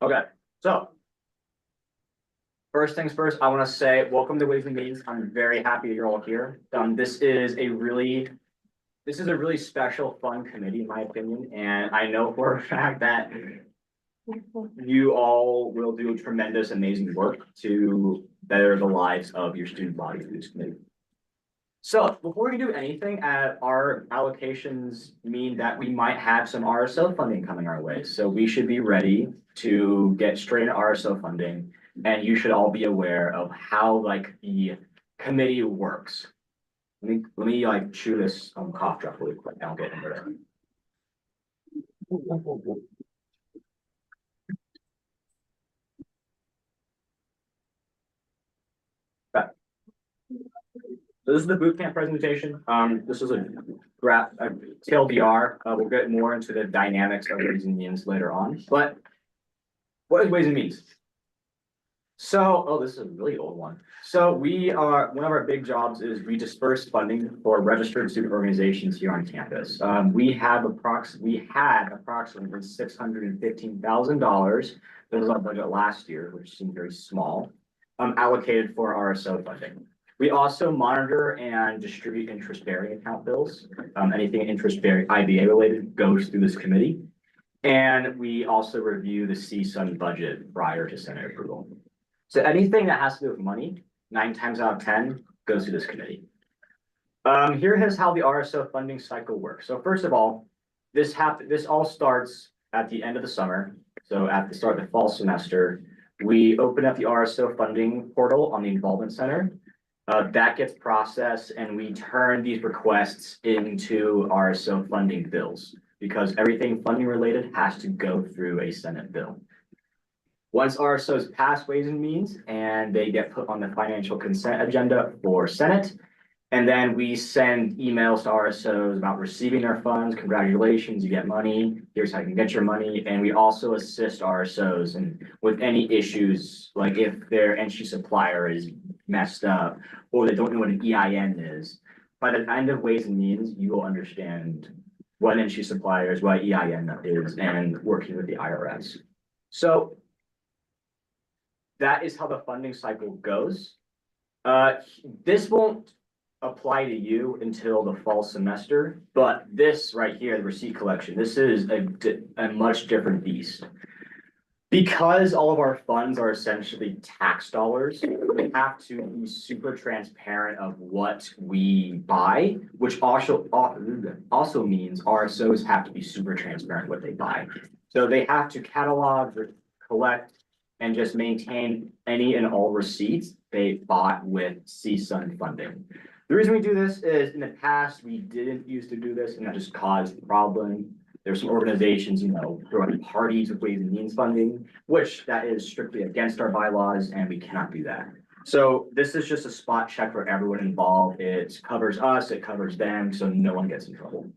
Okay, so. First things first, I want to say, welcome to Ways and Means. I'm very happy you're all here. This is a really special, fun committee, in my opinion, and I know for a fact that you all will do tremendous, amazing work to better the lives of your student body through this committee. So before we do anything, our allocations mean that we might have some RSO funding coming our way. So we should be ready to get straight into RSO funding. And you should all be aware of how like the committee works. Let me like chew this cough drop really quick. I'll get into it. Okay. So this is the boot camp presentation. This is a TLDR. We'll get more into the dynamics of Ways and Means later on. But what is Ways and Means? So, this is a really old one. So one of our big jobs is we disperse funding for registered student organizations here on campus. We had approximately $615,000. That was our budget last year, which seemed very small, allocated for RSO funding. We also monitor and distribute interest-bearing account bills. Anything interest-bearing IBA related goes through this committee. And we also review the CSUN budget prior to Senate approval. So anything that has to do with money, 9 times out of 10 goes to this committee. Here is how the RSO funding cycle works. So first of all, this all starts at the end of the summer. So at the start of the fall semester, we open up the RSO funding portal on the Involvement Center. That gets processed and we turn these requests into RSO funding bills because everything funding related has to go through a Senate bill. Once RSOs pass Ways and Means and they get put on the financial consent agenda for Senate, and then we send emails to RSOs about receiving their funds. Congratulations, you get money. Here's how you can get your money. And we also assist RSOs and with any issues, like if their entry supplier is messed up or they don't know what an EIN is. By the end of Ways and Means, you will understand what entry supplier is, what EIN is, and working with the IRS. So that is how the funding cycle goes. This won't apply to you until the fall semester, but this right here, the receipt collection, this is a much different beast. Because all of our funds are essentially tax dollars, we have to be super transparent of what we buy, which also means RSOs have to be super transparent what they buy. So they have to catalog, collect, and just maintain any and all receipts they bought with CSUN funding. The reason we do this is in the past, we didn't used to do this and that just caused a problem. There's some organizations, throwing parties with Ways and Means funding, which that is strictly against our bylaws and we cannot do that. So this is just a spot check for everyone involved. It covers us, it covers them, so no one gets in trouble.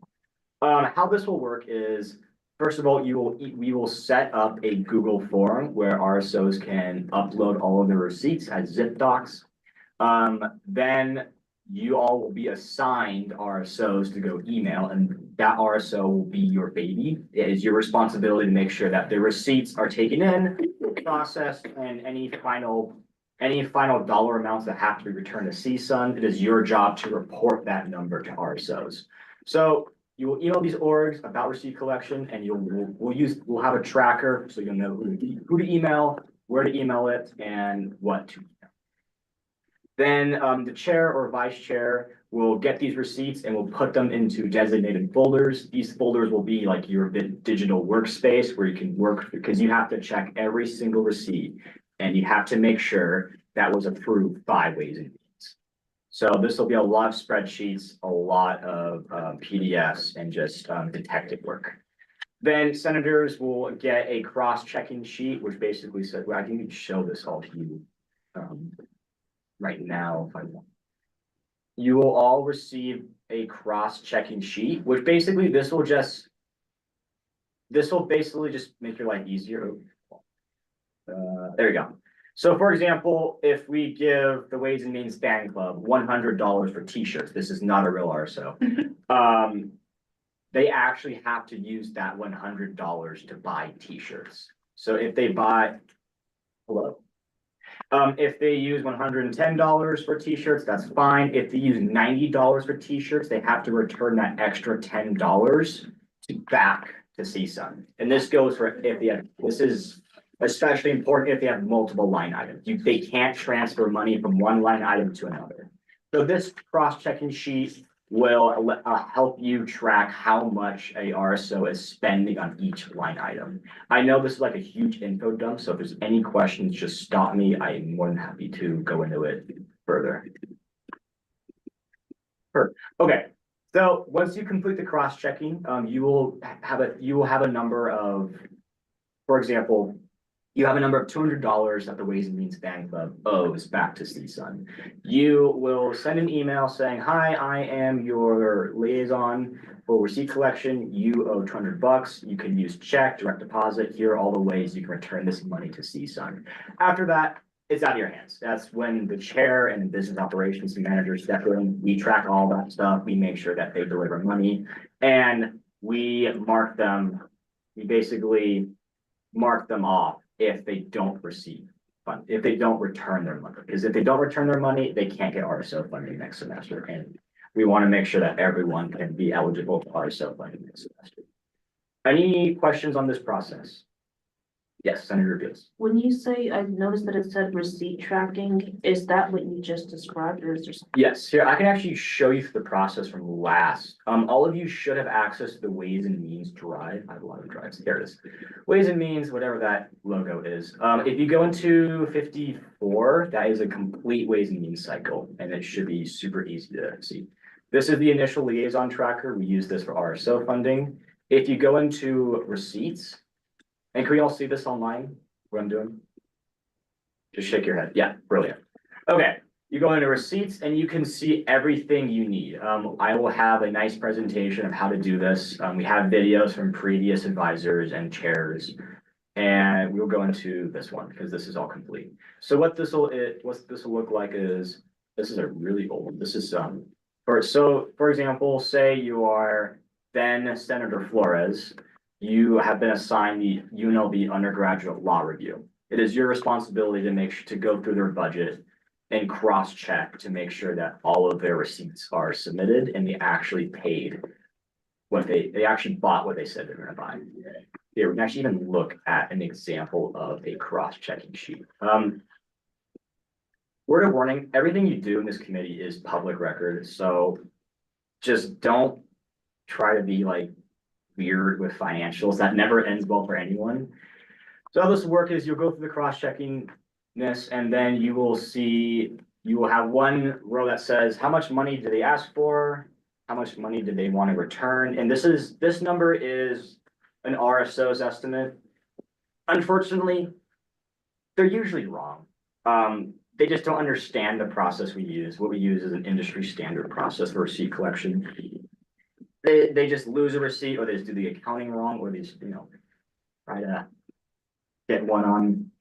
How this will work is, first of all, we will set up a Google form where RSOs can upload all of their receipts as zip docs. Then you all will be assigned RSOs to go email, and that RSO will be your baby. It is your responsibility to make sure that the receipts are taken in, processed, and any final dollar amounts that have to be returned to CSUN, it is your job to report that number to RSOs. So you will email these orgs about receipt collection, and we'll have a tracker so you'll know who to email, where to email it, and what to email. Then the chair or vice chair will get these receipts and will put them into designated folders. These folders will be like your digital workspace where you can work because you have to check every single receipt and you have to make sure that was approved by Ways and Means. So this will be a lot of spreadsheets, a lot of PDFs and just detective work. Then senators will get a cross-checking sheet, which basically says, well, I can show this all to you right now if I want. You will all receive a cross-checking sheet, which basically this will basically just make your life easier. There you go. So for example, if we give the Ways and Means fan club $100 for t-shirts, this is not a real RSO. They actually have to use that $100 to buy t-shirts. So if they buy, if they use $110 for t-shirts, that's fine. If they use $90 for t-shirts, they have to return that extra $10 back to CSUN. And this goes for this is especially important if they have multiple line items. They can't transfer money from one line item to another. So this cross-checking sheet will help you track how much a RSO is spending on each line item. I know this is like a huge info dump, so if there's any questions, just stop me. I'm more than happy to go into it further. Okay, so once you complete the cross-checking, you will have a number of, for example, you have a number of $200 that the Ways and Means fan club owes back to CSUN. You will send an email saying, hi, I am your liaison for receipt collection. You owe $200. You can use check, direct deposit. Here are all the ways you can return this money to CSUN. After that, it's out of your hands. That's when the chair and the business operations manager step in. We track all that stuff. We make sure that they deliver money and we mark them. We basically mark them off if they don't receive fund, if they don't return their money. Because if they don't return their money, they can't get RSO funding next semester. And we want to make sure that everyone can be eligible for RSO funding next semester. Any questions on this process? Yes, Senator Beals. When you say, I noticed that it said receipt tracking, is that what you just described, or is there? Yes, here, I can actually show you the process from last. All of you should have access to the Ways and Means Drive. I have a lot of drives. There it is. Ways and Means, whatever that logo is. If you go into 54, that is a complete Ways and Means cycle, and it should be super easy to see. This is the initial liaison tracker. We use this for RSO funding. If you go into receipts, and can we all see this online, what I'm doing? Just shake your head. Yeah, brilliant. Okay, you go into receipts and you can see everything you need. I will have a nice presentation of how to do this. We have videos from previous advisors and chairs. And we'll go into this one because this is all complete. So what this will look like is, this is a really old, this is for example, say you are then Senator Flores. You have been assigned the UNLV undergraduate law review. It is your responsibility to make sure to go through their budget and cross-check to make sure that all of their receipts are submitted and they actually paid what they actually bought what they said they're gonna buy. Here, we can actually even look at an example of a cross-checking sheet. Word of warning, everything you do in this committee is public record, so just don't try to be like weird with financials. That never ends well for anyone. So how this will work is you'll go through the cross-checking-ness and then you will have one row that says, how much money do they ask for? How much money do they want to return? And this number is an RSO's estimate. Unfortunately, they're usually wrong. They just don't understand the process we use. What we use is an industry standard process for receipt collection. They just lose a receipt, or they just do the accounting wrong, or they just, try to get one on,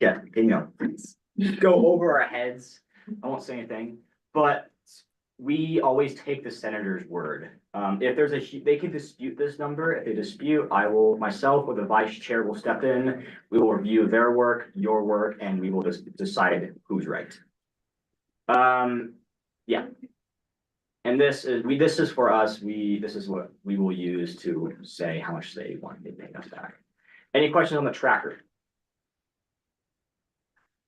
go over our heads. I won't say anything, but we always take the senator's word. If there's they can dispute this number. If they dispute, myself or the vice chair will step in. We will review their work, your work, and we will just decide who's right. Yeah. And this is for us, this is what we will use to say how much they want to pay us back. Any questions on the tracker?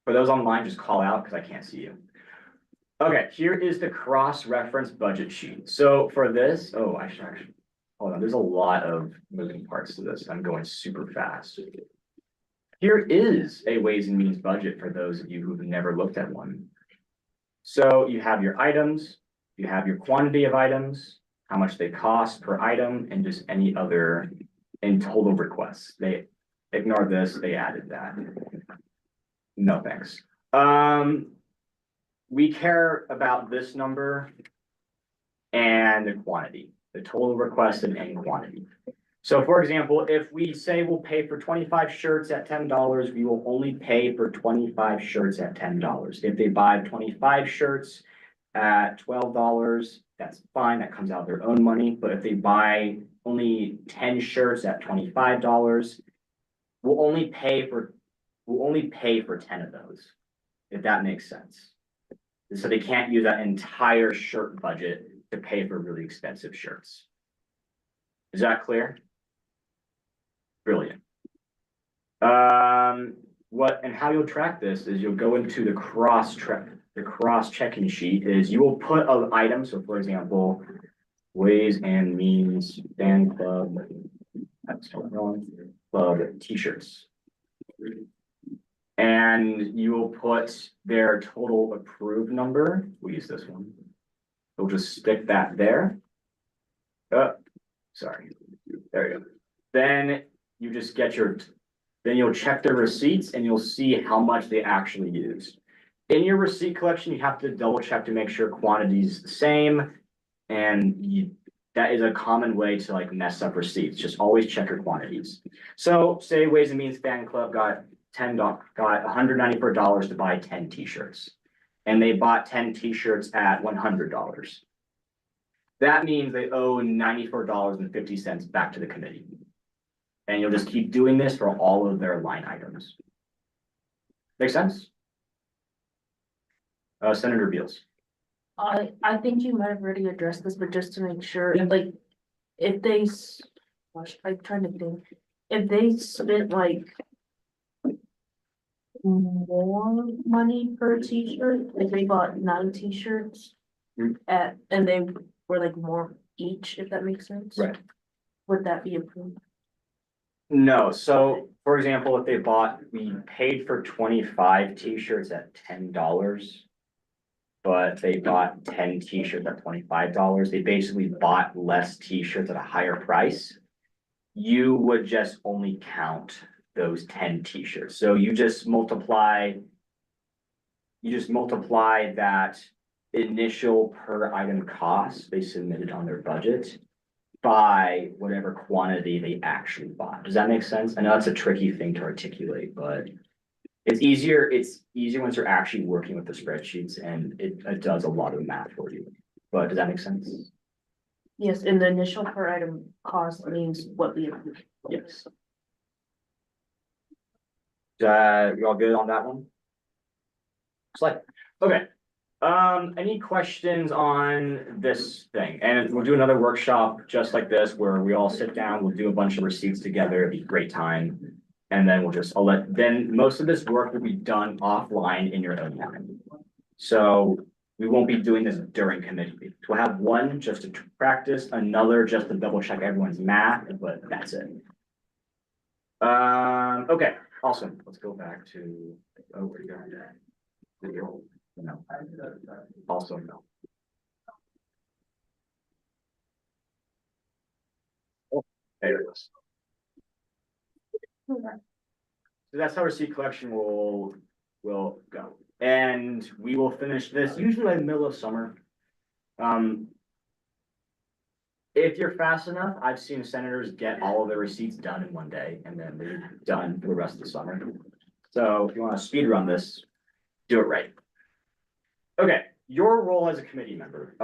For those online, just call out because I can't see you. Okay, here is the cross-reference budget sheet. So for this, I should actually, hold on, there's a lot of moving parts to this. I'm going super fast. Here is a Ways and Means budget for those of you who've never looked at one. So you have your items, you have your quantity of items, how much they cost per item, and just any other in total requests. They ignore this, they added that. No thanks. We care about this number and the quantity, the total requested and quantity. So for example, if we say we'll pay for 25 shirts at $10, we will only pay for 25 shirts at $10. If they buy 25 shirts at $12, that's fine, that comes out of their own money. But if they buy only 10 shirts at $25, we'll only pay for 10 of those, if that makes sense. So they can't use that entire shirt budget to pay for really expensive shirts. Is that clear? Brilliant. And how you'll track this is you'll go into the cross-checking sheet is you will put an item. So for example, Ways and Means fan club, club t-shirts. And you will put their total approved number. We'll use this one. We'll just stick that there. Oh, sorry. There you go. Then you just get then you'll check their receipts and you'll see how much they actually use. In your receipt collection, you have to double check to make sure quantity is the same. And that is a common way to like mess up receipts. Just always check your quantities. So say Ways and Means fan club got $194 to buy 10 t-shirts. And they bought 10 t-shirts at $100. That means they owe $94.50 back to the committee. And you'll just keep doing this for all of their line items. Make sense? Senator Beals. I think you might have already addressed this, but just to make sure, Yeah. like, if they, I'm trying to think, if they spent like more money per t-shirt, if they bought 9 t-shirts. Mm. And they were like more each, if that makes sense. Right. Would that be approved? No, so for example, if they bought, we paid for 25 t-shirts at $10. But they bought 10 t-shirts at $25. They basically bought less t-shirts at a higher price. You would just only count those 10 t-shirts. So you just multiply that initial per item cost they submitted on their budget by whatever quantity they actually bought. Does that make sense? I know that's a tricky thing to articulate, but it's easier once you're actually working with the spreadsheets, and it does a lot of math for you. But does that make sense? Yes, and the initial per item cost means what we approved. Yes. You all good on that one? Select, okay. Any questions on this thing? And we'll do another workshop just like this, where we all sit down, we'll do a bunch of receipts together, it'd be a great time. And then then most of this work will be done offline in your own time. So we won't be doing this during committee meetings. We'll have one just to practice, another just to double check everyone's math, but that's it. Okay, awesome. Let's go back to, oh, where you go? No. Also no. Oh, there it is. So that's how receipt collection will go. And we will finish this usually in the middle of summer. If you're fast enough, I've seen senators get all of their receipts done in one day, and then they're done for the rest of the summer. So if you want to speed run this, do it right. Okay, your role as a committee member.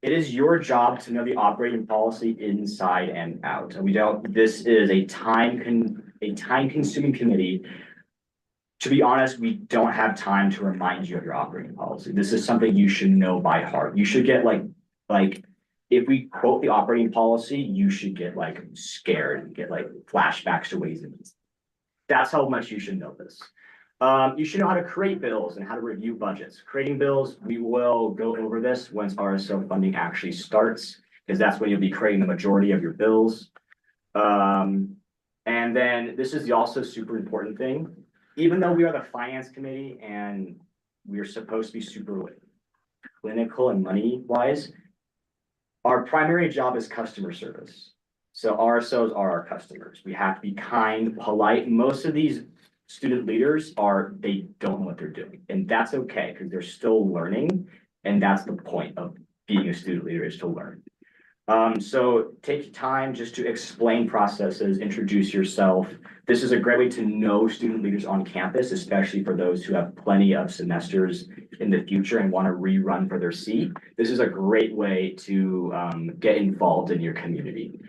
It is your job to know the operating policy inside and out. And this is a time-consuming committee. To be honest, we don't have time to remind you of your operating policy. This is something you should know by heart. You should get like if we quote the operating policy, you should get like scared and get like flashbacks to Ways and Means. That's how much you should know this. You should know how to create bills and how to review budgets. Creating bills, we will go over this once RSO funding actually starts, because that's when you'll be creating the majority of your bills. And then this is the also super important thing. Even though we are the finance committee and we are supposed to be super clinical and money wise, our primary job is customer service. So RSOs are our customers. We have to be kind, polite. Most of these student leaders they don't know what they're doing, and that's okay because they're still learning, and that's the point of being a student leader, is to learn. So take time just to explain processes, introduce yourself. This is a great way to know student leaders on campus, especially for those who have plenty of semesters in the future and want to rerun for their seat. This is a great way to get involved in your community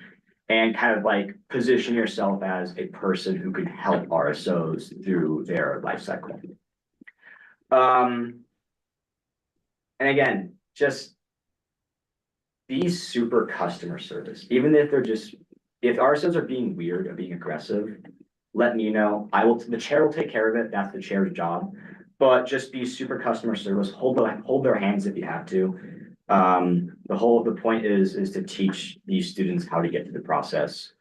and kind of like position yourself as a person who can help RSOs through their life cycle. And again, just be super customer service. Even if if RSOs are being weird or being aggressive, let me know. The chair will take care of it. That's the chair's job. But just be super customer service. Hold their hands if you have to. The whole of the point is to teach these students how to get through the process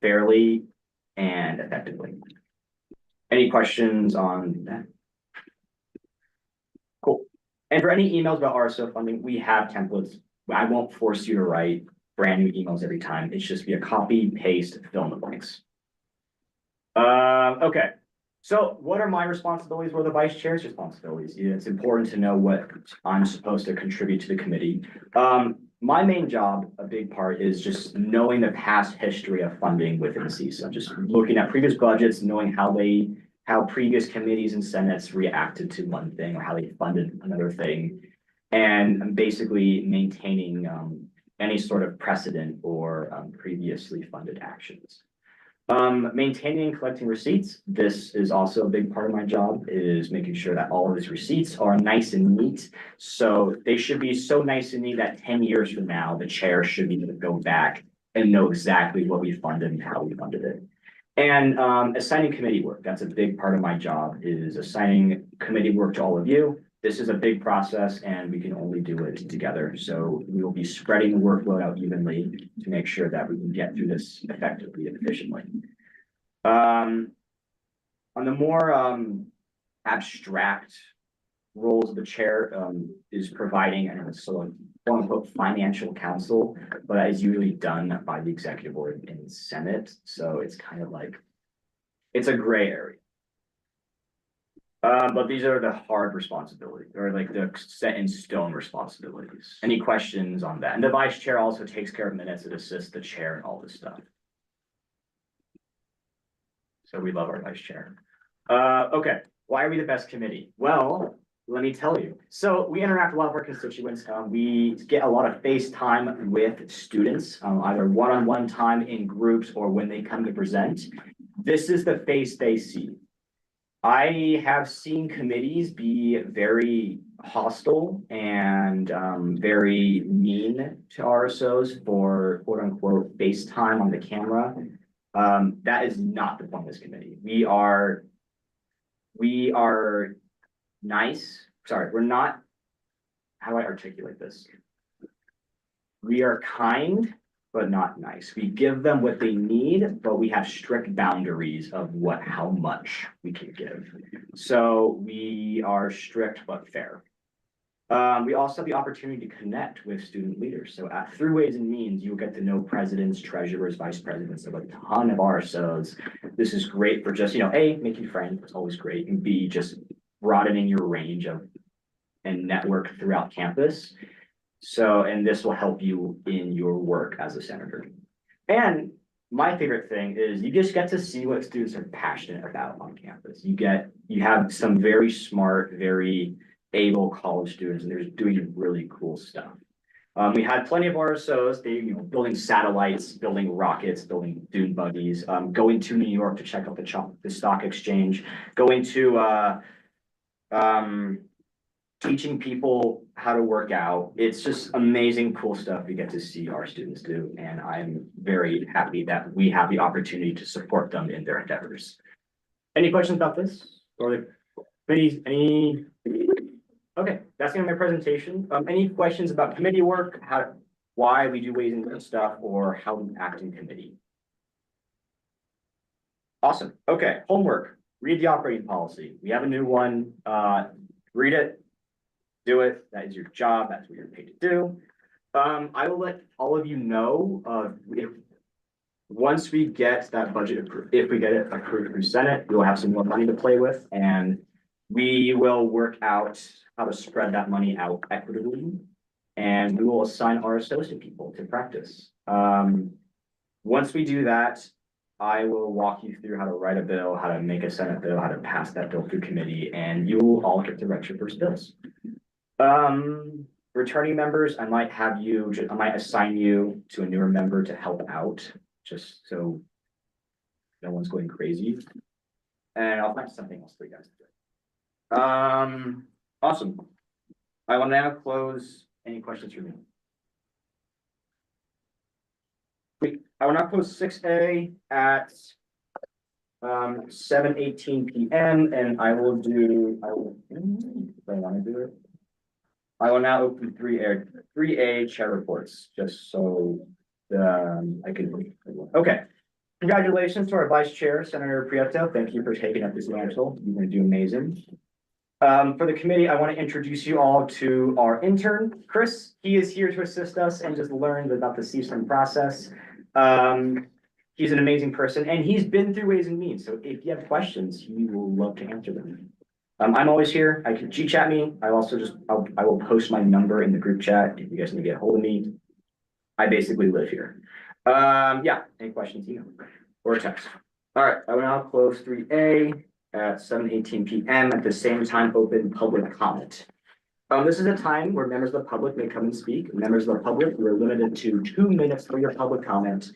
fairly and effectively. Any questions on that? Cool. And for any emails about RSO funding, we have templates. I won't force you to write brand new emails every time. It's just be a copy, paste, fill in the blanks. Okay. So what are my responsibilities? What are the vice chair's responsibilities? It's important to know what I'm supposed to contribute to the committee. My main job, a big part, is just knowing the past history of funding within CESA. Just looking at previous budgets, knowing how previous committees and senates reacted to one thing or how they funded another thing, and basically maintaining any sort of precedent or previously funded actions. Maintaining and collecting receipts. This is also a big part of my job, is making sure that all of these receipts are nice and neat. So they should be so nice and neat that 10 years from now, the chair should be able to go back and know exactly what we funded and how we funded it. And assigning committee work, that's a big part of my job, is assigning committee work to all of you. This is a big process and we can only do it together. So we will be spreading the workload out evenly to make sure that we can get through this effectively and efficiently. On the more abstract roles of the chair is providing and so quote unquote financial counsel, but that is usually done by the executive board and Senate. So it's kind of like, it's a gray area. But these are the hard responsibilities or like the set in stone responsibilities. Any questions on that? And the vice chair also takes care of minutes and assists the chair and all this stuff. So we love our vice chair. Okay, why are we the best committee? Well, let me tell you. So we interact with a lot of our constituents. We get a lot of face time with students, either one-on-one time in groups or when they come to present. This is the face they see. I have seen committees be very hostile and very mean to RSOs for quote unquote face time on the camera. That is not the point of this committee. We are nice. Sorry, we're not, how do I articulate this? We are kind, but not nice. We give them what they need, but we have strict boundaries of how much we can give. So we are strict but fair. We also have the opportunity to connect with student leaders. So through Ways and Means, you'll get to know presidents, treasurers, vice presidents of a ton of RSOs. This is great for just, A, making friends, it's always great, and B, just broadening your range of and network throughout campus. So, and this will help you in your work as a senator. And my favorite thing is you just get to see what students are passionate about on campus. You have some very smart, very able college students, and they're doing really cool stuff. We had plenty of RSOs, building satellites, building rockets, building dune buggies, going to New York to check out the stock exchange, going to teaching people how to work out. It's just amazing, cool stuff we get to see our students do. And I'm very happy that we have the opportunity to support them in their endeavors. Any questions about this? Or any? Okay, that's the end of my presentation. Any questions about committee work, why we do Ways and Means stuff, or how we act in committee? Awesome. Okay, homework. Read the operating policy. We have a new one. Read it. Do it. That is your job. That's what you're paid to do. I will let all of you know if once we get that budget approved, if we get it approved through Senate, we'll have some more money to play with, and we will work out how to spread that money out equitably, and we will assign RSOs to people to practice. Once we do that, I will walk you through how to write a bill, how to make a Senate bill, how to pass that bill through committee, and you will all get to write your first bills. Returning members, I might assign you to a newer member to help out, just so no one's going crazy. And I'll find something else for you guys to do. Awesome. I will now close. Any questions for me? I will now close 6A at 7:18 p.m. and I will now open 3A chair reports, just so I can. Okay. Congratulations to our vice chair, Senator Prieto. Thank you for taking up this mantle. You're going to do amazing. For the committee, I want to introduce you all to our intern, Chris. He is here to assist us and just learn about the CSUN process. He's an amazing person and he's been through Ways and Means. So if you have questions, he will love to answer them. I'm always here. I can G-chat me. I will post my number in the group chat if you guys need to get a hold of me. I basically live here. Yeah, any questions, email or text. All right, I will now close 3A at 7:18 p.m. At the same time, open public comment. This is a time where members of the public may come and speak. Members of the public, we're limited to 2 minutes for your public comment.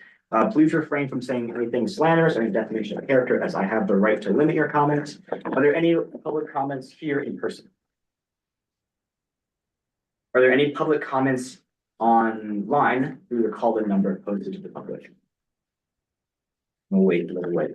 Please refrain from saying anything slanderous or any defamation of character, as I have the right to limit your comment. Are there any public comments here in person? Are there any public comments online through the call-in number posted to the public? We'll wait a little wait.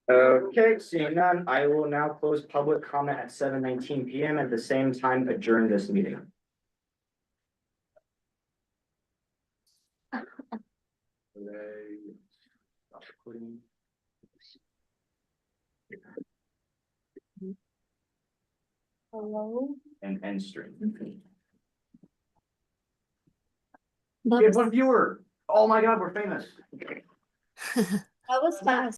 Okay, seeing none, I will now close public comment at 7:19 PM, at the same time adjourn this meeting. Stop recording. Hello? And end stream. That We have one viewer. Oh my God, we're famous. was fast.